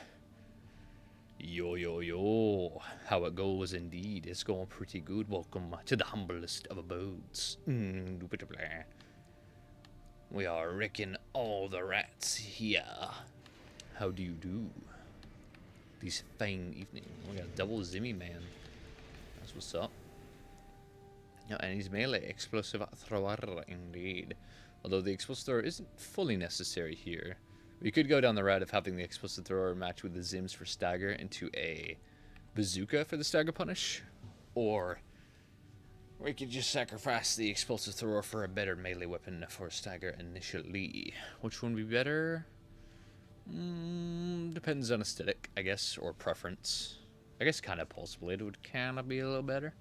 Speaker 1: Yo, yo, yo. How it goes indeed. It's going pretty good. Welcome to the humblest of abodes. We are wrecking all the rats here. How do you do? This fine evening. We got a double Zimmy man. That's what's up. Yeah, and he's melee. Explosive thrower indeed. Although the explosive thrower isn't fully necessary here. We could go down the route of having the explosive thrower match with the Zims for stagger into a bazooka for the stagger punish. Or we could just sacrifice the explosive thrower for a better melee weapon for stagger initially. Which one would be better? Depends on aesthetic, I guess, or preference. I guess kind of Pulse Blade would kind of be a little better.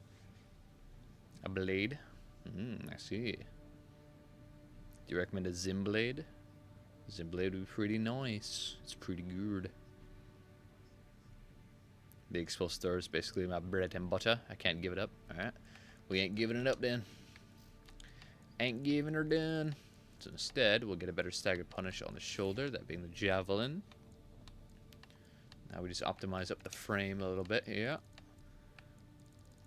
Speaker 1: A blade? I see. Do you recommend a Zim Blade? Zim Blade would be pretty nice. It's pretty good. The explosive thrower is basically my bread and butter. I can't give it up. Alright. We ain't giving it up then. Ain't giving her done. So instead, we'll get a better stagger punish on the shoulder, that being the javelin. Now we just optimize up the frame a little bit here.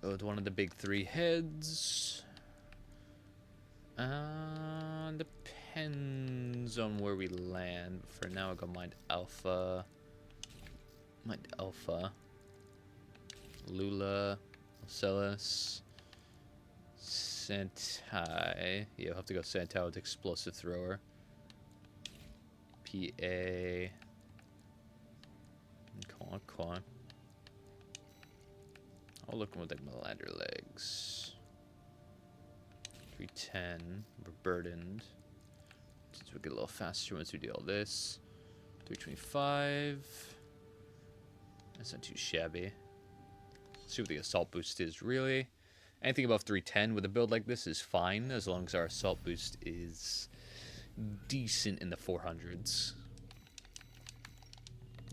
Speaker 1: With one of the big three heads. Depends on where we land. For now, I'll go Mind Alpha. Mind Alpha. Lula. Ocellus. Sentai. Yeah, we'll have to go Sentai with Explosive Thrower. PA. Come on. I'll look with like my ladder legs. 310. We're burdened. Since we'll get a little faster once we do all this. 325. That's not too shabby. Let's see what the assault boost is really. Anything above 310 with a build like this is fine, as long as our assault boost is decent in the 400s.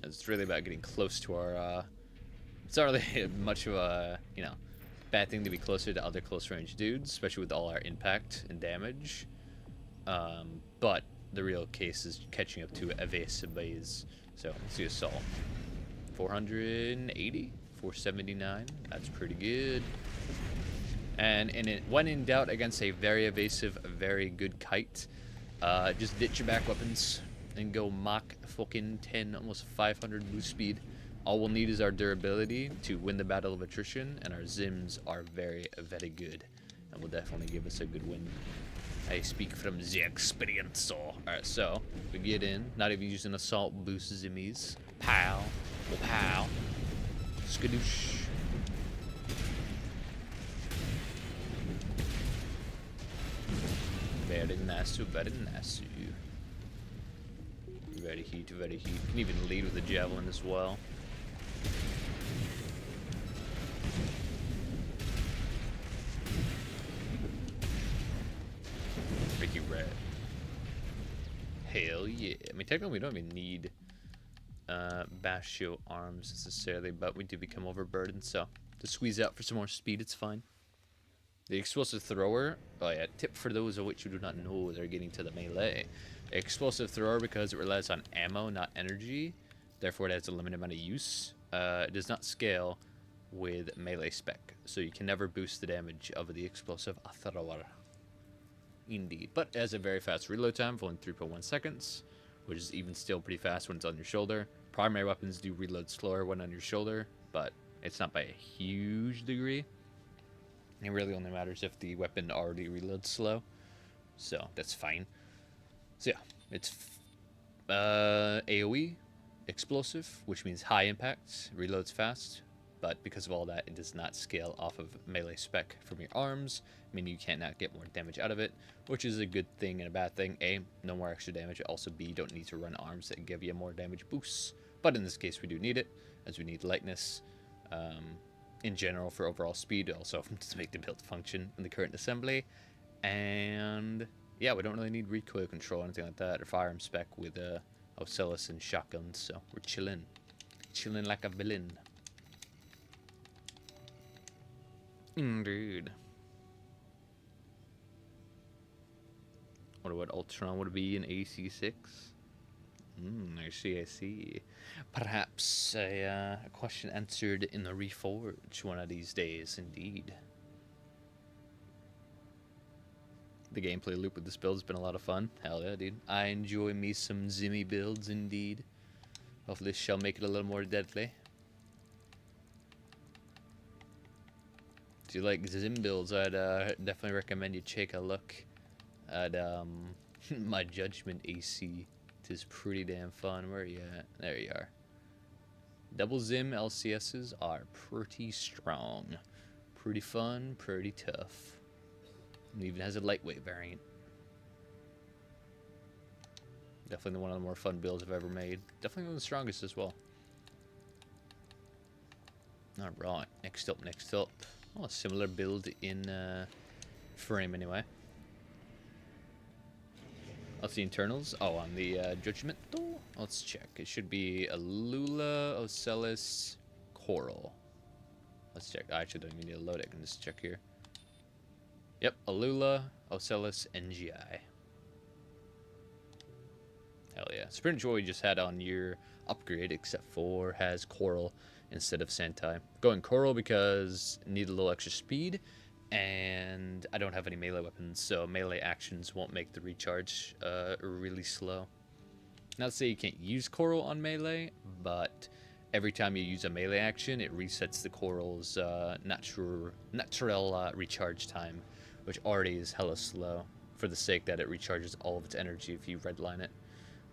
Speaker 1: It's really about getting close to our, it's not really much of a, bad thing to be closer to other close range dudes, especially with all our impact and damage. But the real case is catching up to evasive bays. So let's see assault. 480, 479, that's pretty good. And when in doubt against a very evasive, very good kite, just ditch your back weapons and go Mach fucking 10, almost 500 boost speed. All we'll need is our durability to win the battle of attrition, and our Zims are very, very good, and will definitely give us a good win. I speak from the experience. Alright, so we get in, not even using assault boost Zimmies. Pow, pow, skadoosh. Very nice, very nice. Very heat, very heat. You can even lead with the javelin as well. Ricky Rat. Hell yeah. I mean, technically we don't even need Bashio arms necessarily, but we do become overburdened, so to squeeze out for some more speed, it's fine. The explosive thrower, oh yeah, tip for those of which you do not know they're getting to the melee. Explosive thrower, because it relies on ammo, not energy, therefore it has a limited amount of use. It does not scale with melee spec, so you can never boost the damage of the explosive thrower. Indeed, but it has a very fast reload time of only 3.1 seconds, which is even still pretty fast when it's on your shoulder. Primary weapons do reload slower when on your shoulder, but it's not by a huge degree. It really only matters if the weapon already reloads slow, so that's fine. So yeah, it's AoE, explosive, which means high impact, reloads fast, but because of all that, it does not scale off of melee spec from your arms, meaning you cannot get more damage out of it, which is a good thing and a bad thing. A, no more extra damage. Also, B, you don't need to run arms that give you more damage boosts. But in this case, we do need it, as we need lightness in general for overall speed, also to make the build function in the current assembly. And yeah, we don't really need recoil control or anything like that, or firearm spec with Ocellus and shotguns, so we're chilling. Chilling like a villain. Indeed. Wonder what Ultron would be in AC6? I see. Perhaps a question answered in the Reforge one of these days, indeed. The gameplay loop with this build has been a lot of fun. Hell yeah, dude. I enjoy me some Zimmy builds, indeed. Hopefully this shall make it a little more deadly. If you like Zim builds, I'd definitely recommend you take a look at my Judgment AC. It is pretty damn fun. Where are you at? There you are. Double Zim LCSs are pretty strong. Pretty fun, pretty tough. And even has a lightweight variant. Definitely one of the more fun builds I've ever made. Definitely one of the strongest as well. Alright, next up. Oh, a similar build in frame anyway. That's the internals. Oh, on the Judgment though? Let's check. It should be Alula, Ocellus, Coral. Let's check. I actually don't even need to load it. I can just check here. Yep, Alula, Ocellus, NGI. Hell yeah. It's pretty much what we just had on your upgrade, except for has Coral instead of Sentai. Going Coral because I need a little extra speed, and I don't have any melee weapons, so melee actions won't make the recharge really slow. Not to say you can't use Coral on melee, but every time you use a melee action, it resets the Coral's natural recharge time, which already is hella slow, for the sake that it recharges all of its energy if you redline it,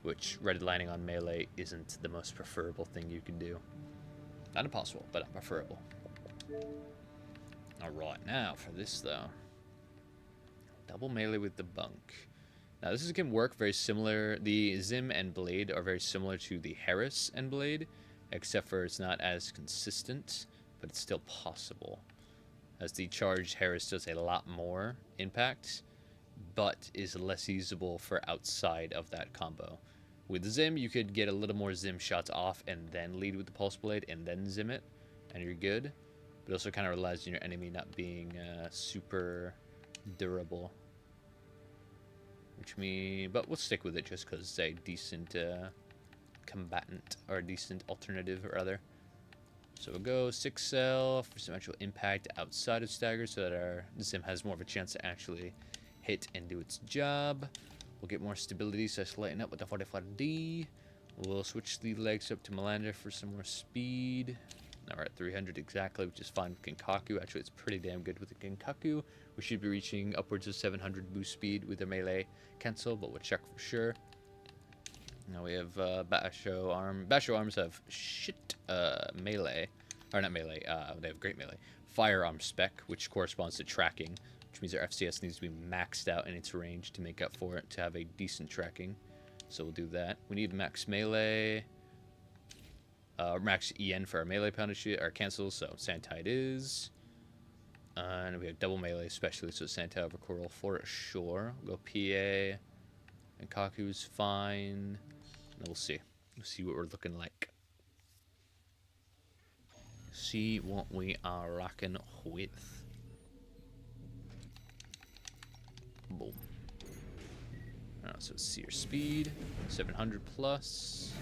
Speaker 1: which redlining on melee isn't the most preferable thing you can do. Not impossible, but preferable. Alright, now for this though. Double melee with the bunk. Now this can work very similar. The Zim and Blade are very similar to the Harris and Blade, except for it's not as consistent, but it's still possible. As the charged Harris does a lot more impact, but is less usable for outside of that combo. With Zim, you could get a little more Zim shots off and then lead with the Pulse Blade and then Zim it, and you're good. But it also kind of relies on your enemy not being super durable. But we'll stick with it just because it's a decent combatant, or a decent alternative or other. So we'll go 6 cell for some actual impact outside of stagger so that our Zim has more of a chance to actually hit and do its job. We'll get more stability, so let's lighten up with the 45D. We'll switch the legs up to Melander for some more speed. Now we're at 300 exactly, which is fine with Kinkaku. Actually, it's pretty damn good with the Kinkaku. We should be reaching upwards of 700 boost speed with the melee cancel, but we'll check for sure. Now we have Basho Arm. Basho Arms have shit melee. Or not melee, they have great melee. Firearm spec, which corresponds to tracking, which means our FCS needs to be maxed out in its range to make up for it, to have a decent tracking. So we'll do that. We need max melee. Max EN for our melee poundage, our cancels, so Sentai it is. And we have double melee especially, so Sentai over Coral for sure. We'll go PA. And Kaku's fine. And we'll see. We'll see what we're looking like. See what we are rocking with. Boom. So let's see your speed. 700 plus.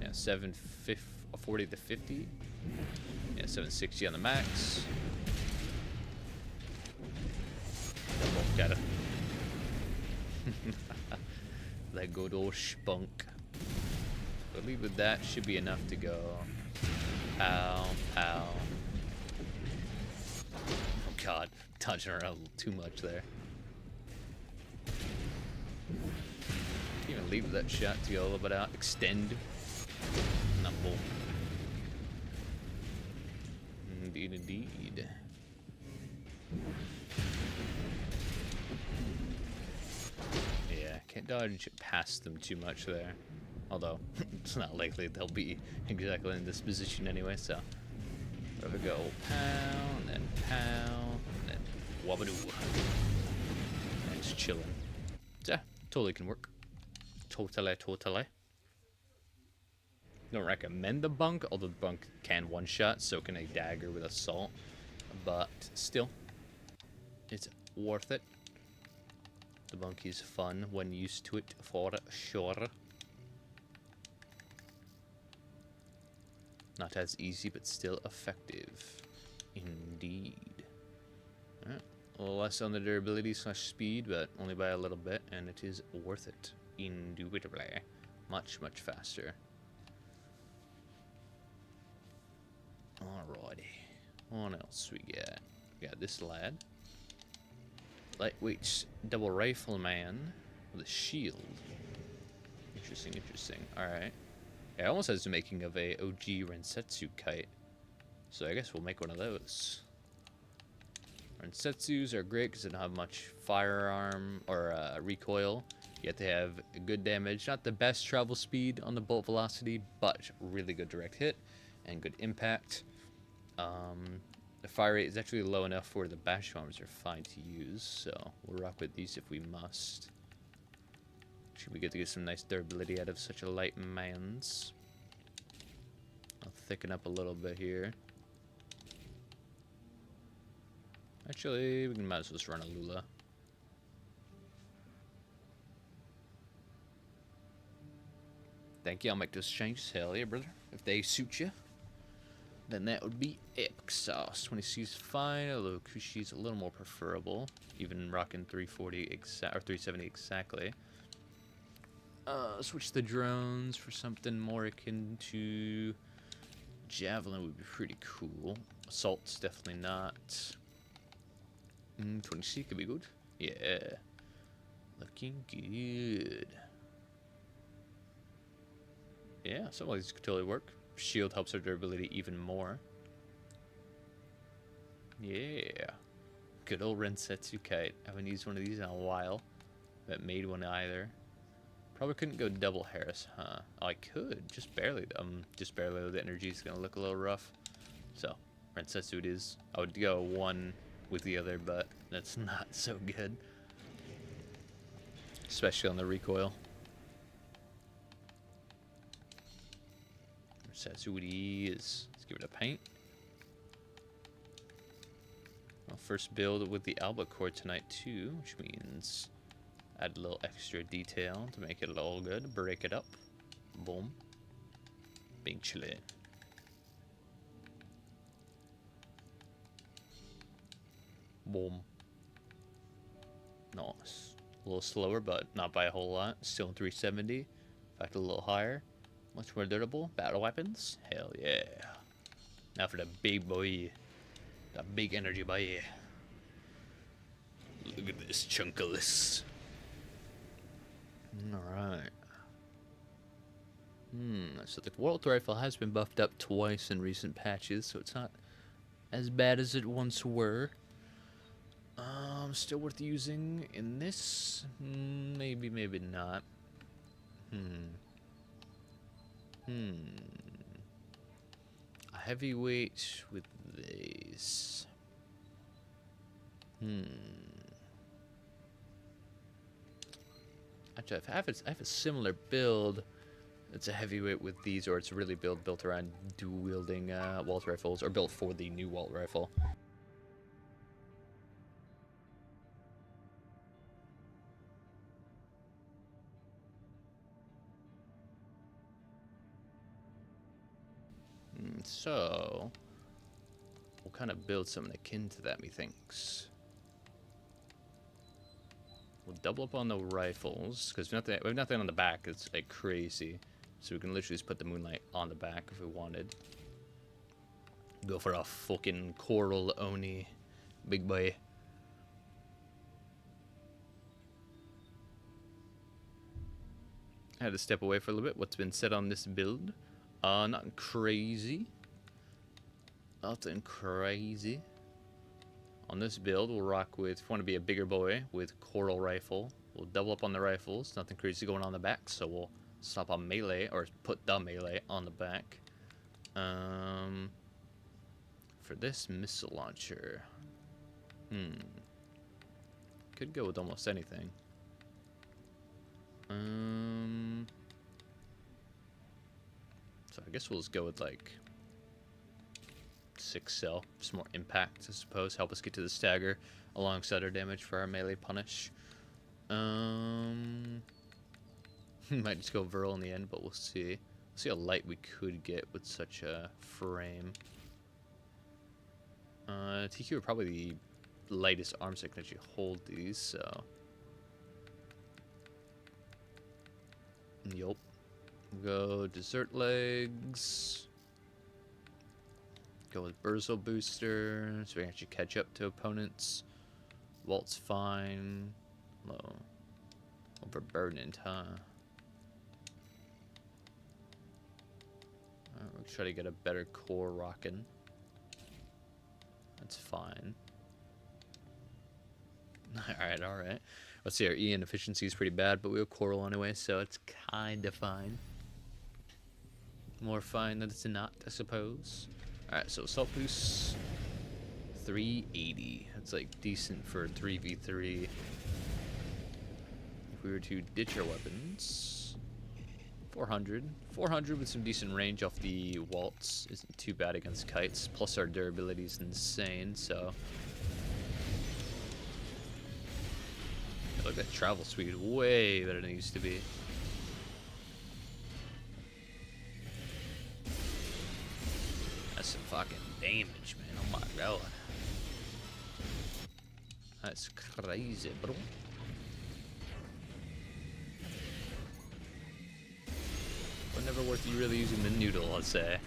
Speaker 1: Yeah, 740 to 50. Yeah, 760 on the max. Both got it. That good old spunk. But lead with that should be enough to go. Pow, pow. Oh god, dodging around a little too much there. Even leave that shot to go a little bit out. Extend. Boom. Indeed, indeed. Yeah, can't dodge past them too much there. Although, it's not likely they'll be exactly in this position anyway, so. There we go. Pound, and then wabadoo. And it's chilling. Yeah, totally can work. Totally, totally. Don't recommend the bunk, although the bunk can one-shot, so can a dagger with assault. But still, it's worth it. The bunk is fun when used to it, for sure. Not as easy, but still effective. Indeed. Alright. A little less on the durability / speed, but only by a little bit, and it is worth it. Indubitably. Much, much faster. Alrighty. What else we got? We got this lad. Lightweight double rifle man with a shield. Interesting, interesting. Alright. Yeah, it almost has the making of a OG Rensetsu kite. So I guess we'll make one of those. Rensetsus are great because they don't have much firearm or recoil. Yet they have good damage. Not the best travel speed on the bolt velocity, but really good direct hit and good impact. The fire rate is actually low enough where the bash bombs are fine to use. So we'll rock with these if we must. Should we get to get some nice durability out of such a light man's. I'll thicken up a little bit here. Actually, we might as well just run a Lula. Thank you, I'll make those changes. Hell yeah, brother. If they suit you, then that would be epic sauce. 20C is fine, although Kushi's a little more preferable. Even rocking 340 or 370 exactly. Switch the drones for something more akin to Javelin would be pretty cool. Assault's definitely not. 20C could be good. Yeah. Looking good. Yeah, some of these could totally work. Shield helps our durability even more. Yeah. Good old Rensetsu kite. I haven't used one of these in a while. Haven't made one either. Probably couldn't go double Harris, huh? Oh, I could, just barely. Just barely. The energy is gonna look a little rough. So, Rensetsu it is. I would go one with the other, but that's not so good, especially on the recoil. Rensetsu it is. Let's give it a paint. I'll first build with the albacore tonight too, which means add a little extra detail to make it all good. Break it up. Boom. Being chilly. Boom. Nice. A little slower, but not by a whole lot. Still in 370. In fact, a little higher. Much more durable. Battle weapons. Hell yeah. Now for the big boy. The big energy boy. Look at this chunkaless. Alright. So the World Rifle has been buffed up twice in recent patches, so it's not as bad as it once were. Still worth using in this? Maybe, maybe not. A heavyweight with these. Actually, I have a similar build. It's a heavyweight with these, or it's a really built around dual wielding Walt rifles, or built for the new Walt rifle. So we'll kind of build something akin to that, methinks. We'll double up on the rifles, because we have nothing on the back. It's like crazy. So we can literally just put the Moonlight on the back if we wanted. Go for a fucking Coral Oni. Big boy. I had to step away for a little bit. What's been said on this build? Nothing crazy. Nothing crazy. On this build, we'll rock with, if you want to be a bigger boy, with Coral Rifle. We'll double up on the rifles. Nothing crazy going on the back, so we'll stop on melee, or put the melee on the back. For this missile launcher, could go with almost anything. So I guess we'll just go with like 6 cell, some more impact, I suppose. Help us get to the stagger alongside our damage for our melee punish. Might just go Virl in the end, but we'll see. We'll see how light we could get with such a frame. TQ are probably the lightest arms that can actually hold these, so. Yup. Go Desert Legs. Go with Burzel Booster, so we can actually catch up to opponents. Walt's fine. Low. Overburdened, huh? We'll try to get a better core rocking. That's fine. Alright. Let's see, our E and efficiency is pretty bad, but we have Coral anyway, so it's kinda fine. More fine than it's not, I suppose. Alright, so Assault Boost 380. That's like decent for 3v3. If we were to ditch our weapons, 400. 400 with some decent range off the Waltz isn't too bad against kites. Plus our durability is insane, so. Look at that travel speed, way better than it used to be. That's some fucking damage, man. Oh my god. That's crazy, bro. But never worth you really using the noodle, I'd say.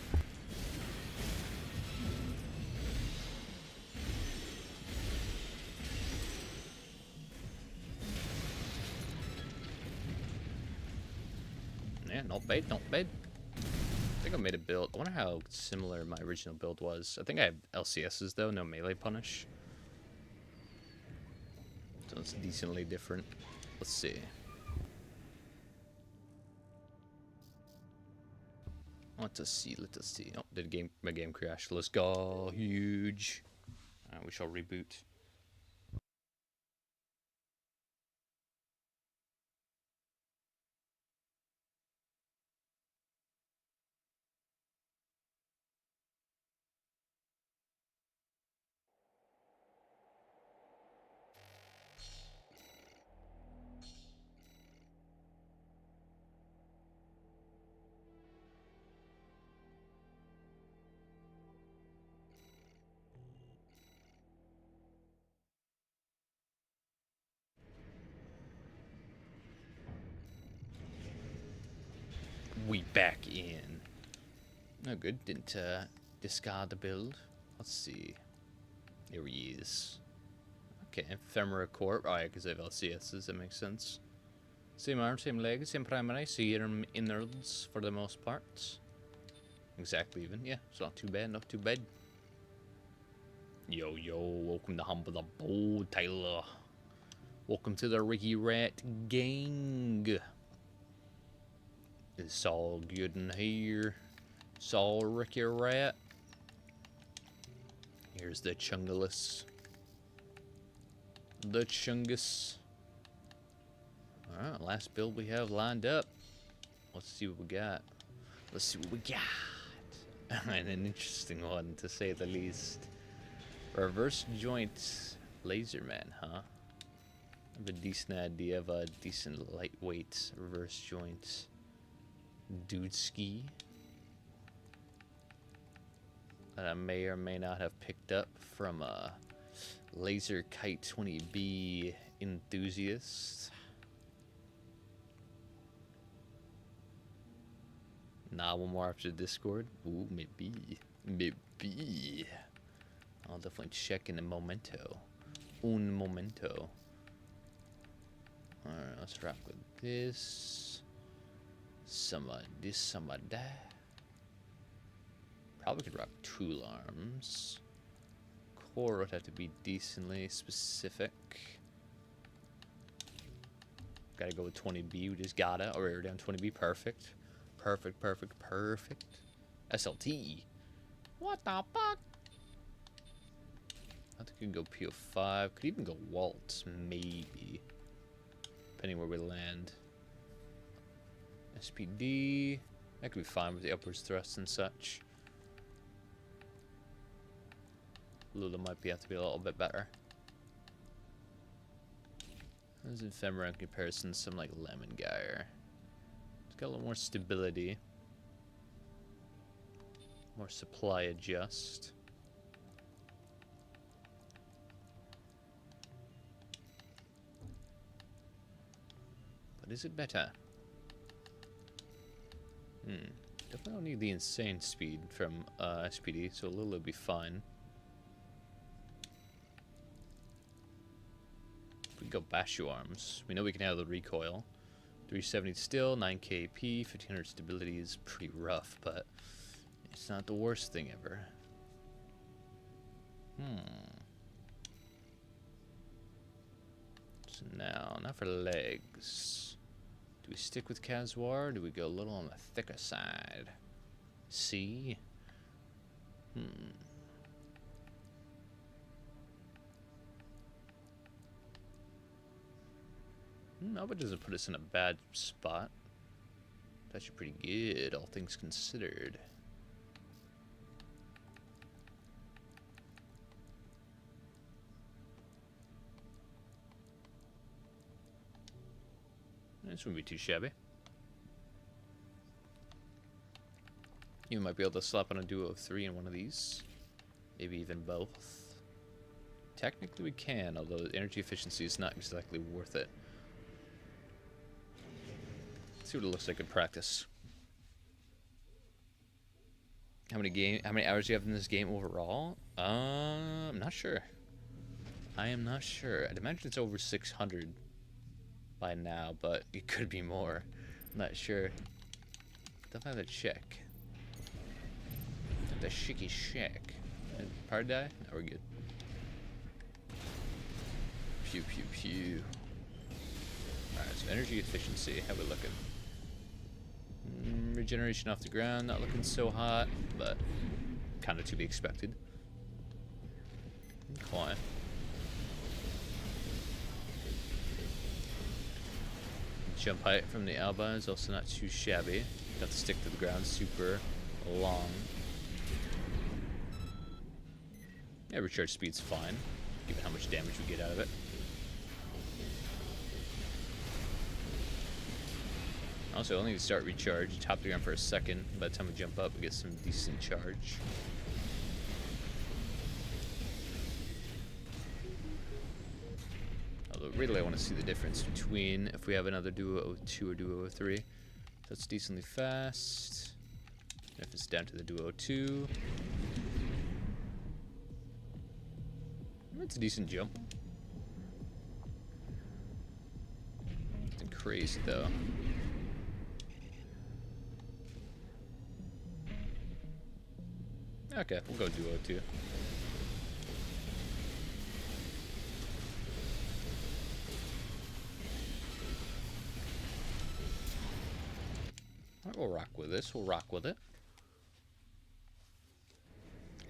Speaker 1: Yeah, not bad, not bad. I think I made a build. I wonder how similar my original build was. I think I have LCSs though, no melee punish. So it's decently different. Let's see. Let us see. Oh, my game crashed. Let's go. Huge. We shall reboot. We back in. No good. Didn't discard the build. Let's see. Here he is. Okay, Ephemera Corp. Oh yeah, because I have LCSs. That makes sense. Same arm, same leg, same primary. Serum innards for the most part. Exactly even. Yeah, it's not too bad. Not too bad. Yo, welcome to Humble the Bold, Tyler. Welcome to the Ricky Rat gang. It's all good in here. It's all Ricky Rat. Here's the Chungalus. The Chungus. Alright, last build we have lined up. Let's see what we got. And an interesting one, to say the least. Reverse joint Laserman, huh? I have a decent idea of a decent lightweight reverse joint dude ski that I may or may not have picked up from a Laser Kite 20B enthusiast. Nah, one more after Discord. Ooh, maybe. I'll definitely check in a momento. Un momento. Alright, let's rock with this. Some of this, some of that. Probably could rock tool arms. Core would have to be decently specific. Gotta go with 20B. We just gotta. Or we're down 20B. Perfect. Perfect, perfect, perfect. SLT. What the fuck? I think we can go PO5. Could even go Waltz, maybe. Depending where we land. SPD. That could be fine with the upwards thrust and such. Lula might have to be a little bit better. There's Ephemera in comparison to some like Lemon Gyre. It's got a little more stability. More supply adjust. But is it better? Definitely don't need the insane speed from SPD, so Lula will be fine. If we go Bashu arms, we know we can handle the recoil. 370 still, 9k AP, 1500 stability is pretty rough, but it's not the worst thing ever. So now for legs. Do we stick with Kazuar, or do we go a little on the thicker side? C? No, but doesn't put us in a bad spot. It's actually pretty good, all things considered. This wouldn't be too shabby. You might be able to slap on a duo of 3 in one of these. Maybe even both. Technically we can, although the energy efficiency is not exactly worth it. Let's see what it looks like in practice. How many hours do you have in this game overall? I'm not sure. I am not sure. I'd imagine it's over 600 by now, but it could be more. I'm not sure. Definitely have to check. The shicky shack. Power die? No, we're good. Pew pew pew. Alright, so energy efficiency. How we looking? Regeneration off the ground, not looking so hot, but kind of to be expected. Okay. Jump height from the Alba is also not too shabby. Got to stick to the ground super long. Yeah, recharge speed's fine, given how much damage we get out of it. Also, only to start recharge, top the ground for a second. By the time we jump up, we get some decent charge. Although, really, I want to see the difference between if we have another Duo 02 or Duo 03. So it's decently fast. If it's down to the Duo 2. It's a decent jump. Nothing crazy, though. Okay, we'll go Duo 2. Alright, we'll rock with this. We'll rock with it.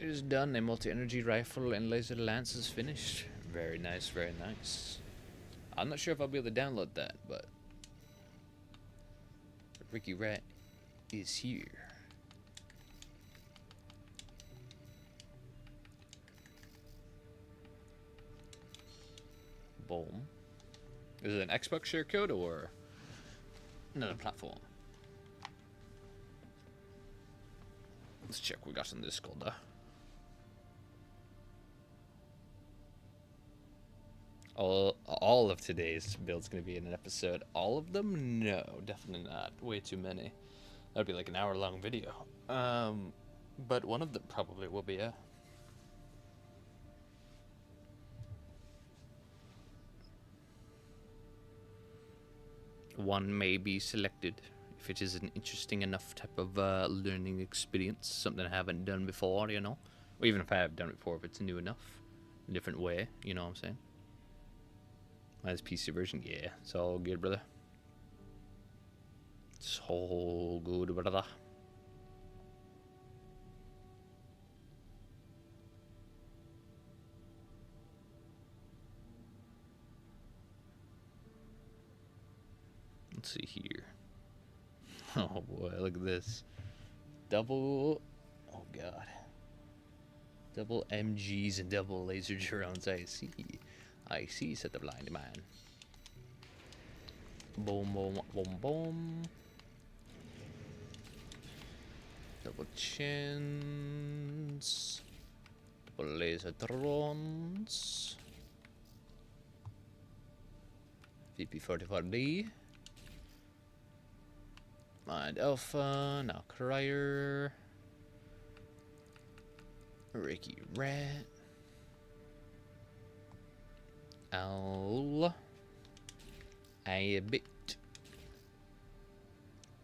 Speaker 1: It is done. A multi-energy rifle and laser lance is finished. Very nice, very nice. I'm not sure if I'll be able to download that, but Ricky Rat is here. Boom. Is it an Xbox share code or another platform? Let's check what we got on Discord though. All of today's build's gonna be in an episode. All of them? No, definitely not. Way too many. That'd be like an hour-long video. But one of them probably will be, yeah. One may be selected if it is an interesting enough type of learning experience, something I haven't done before, you know. Or even if I have done it before, if it's new enough, a different way, you know what I'm saying. Mine's PC version, yeah, it's all good, brother. It's all good, brother. Let's see here. Oh boy, look at this. Double, oh god. Double MGs and double laser drones, I see. I see, said the blind man. Boom, boom, boom, boom. Double chins. Double laser drones. VP-44D. Mind Alpha, now Crier. Ricky Rat. Owl. A bit.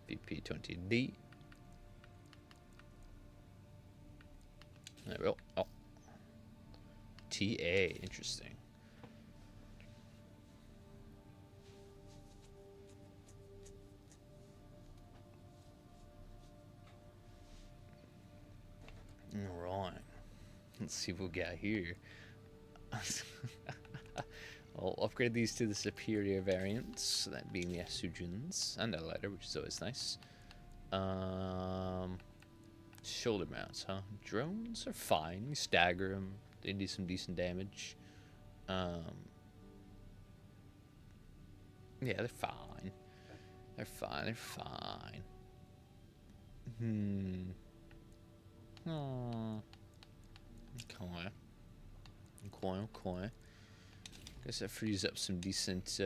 Speaker 1: VP-20D. There we go. Oh. TA, interesting. Alright. Let's see what we got here. I'll upgrade these to the superior variants, that being the Asujins, and a lighter, which is always nice. Shoulder mounts, huh? Drones are fine. You stagger them. They do some decent damage. Yeah, they're fine. They're fine. They're fine. Oh. Okay. Guess that frees up some decent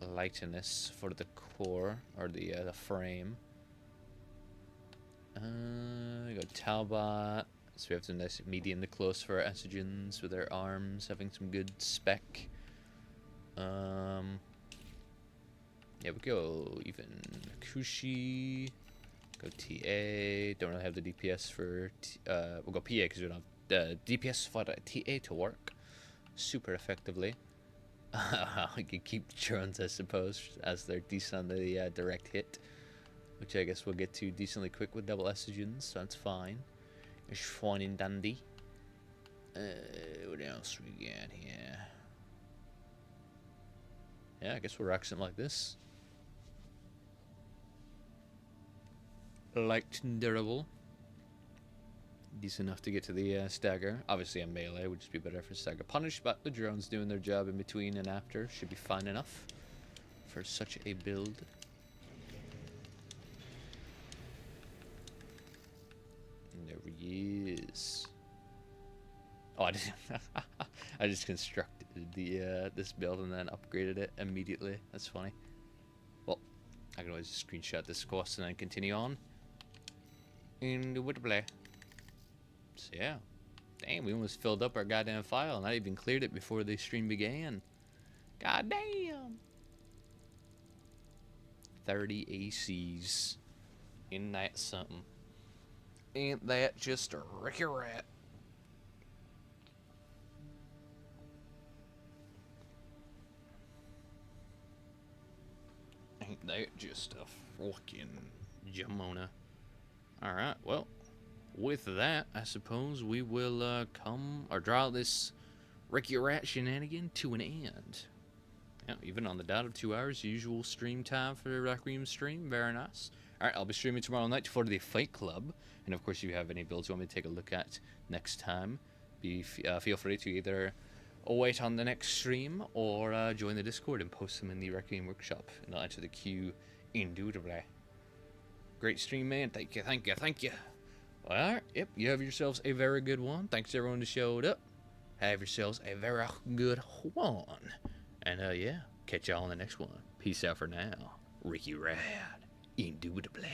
Speaker 1: lightness for the core or the frame. We got Talbot. So we have some nice medium to close for our Estrogens with their arms having some good spec. Yeah, we go even Kushi. Go TA. Don't really have the DPS for. We'll go PA because we don't have the DPS for TA to work super effectively. We can keep drones, I suppose, as they're decent on the direct hit, which I guess we'll get to decently quick with double estrogens, so that's fine. It's fine and dandy. What else we got here? Yeah, I guess we'll rock something like this. Light and durable. Decent enough to get to the stagger. Obviously a melee would just be better for stagger punish, but the drones doing their job in between and after should be fine enough for such a build. And there he is. Oh, I just constructed the this build and then upgraded it immediately. That's funny. Well, I can always just screenshot this course and then continue on in the play. So yeah, damn, we almost filled up our goddamn file and I even cleared it before the stream began. Goddamn. 30 ACs. Ain't that something? Ain't that just a Ricky Rat? Ain't that just a fucking jamona? Alright, well, with that, I suppose we will come or draw this Ricky Rat shenanigan to an end. Yeah, even on the dot of 2 hours, usual stream time for the Requiem stream. Very nice. Alright, I'll be streaming tomorrow night for the Fight Club. And of course, if you have any builds you want me to take a look at next time, feel free to either wait on the next stream or join the Discord and post them in the Requiem workshop. And I'll enter the queue indubitably. Great stream, man. Thank you, thank you, thank you. Alright, yep, you have yourselves a very good one. Thanks to everyone who showed up. Have yourselves a very good one. And yeah, catch y'all on the next one. Peace out for now. Ricky Rad, indubitably.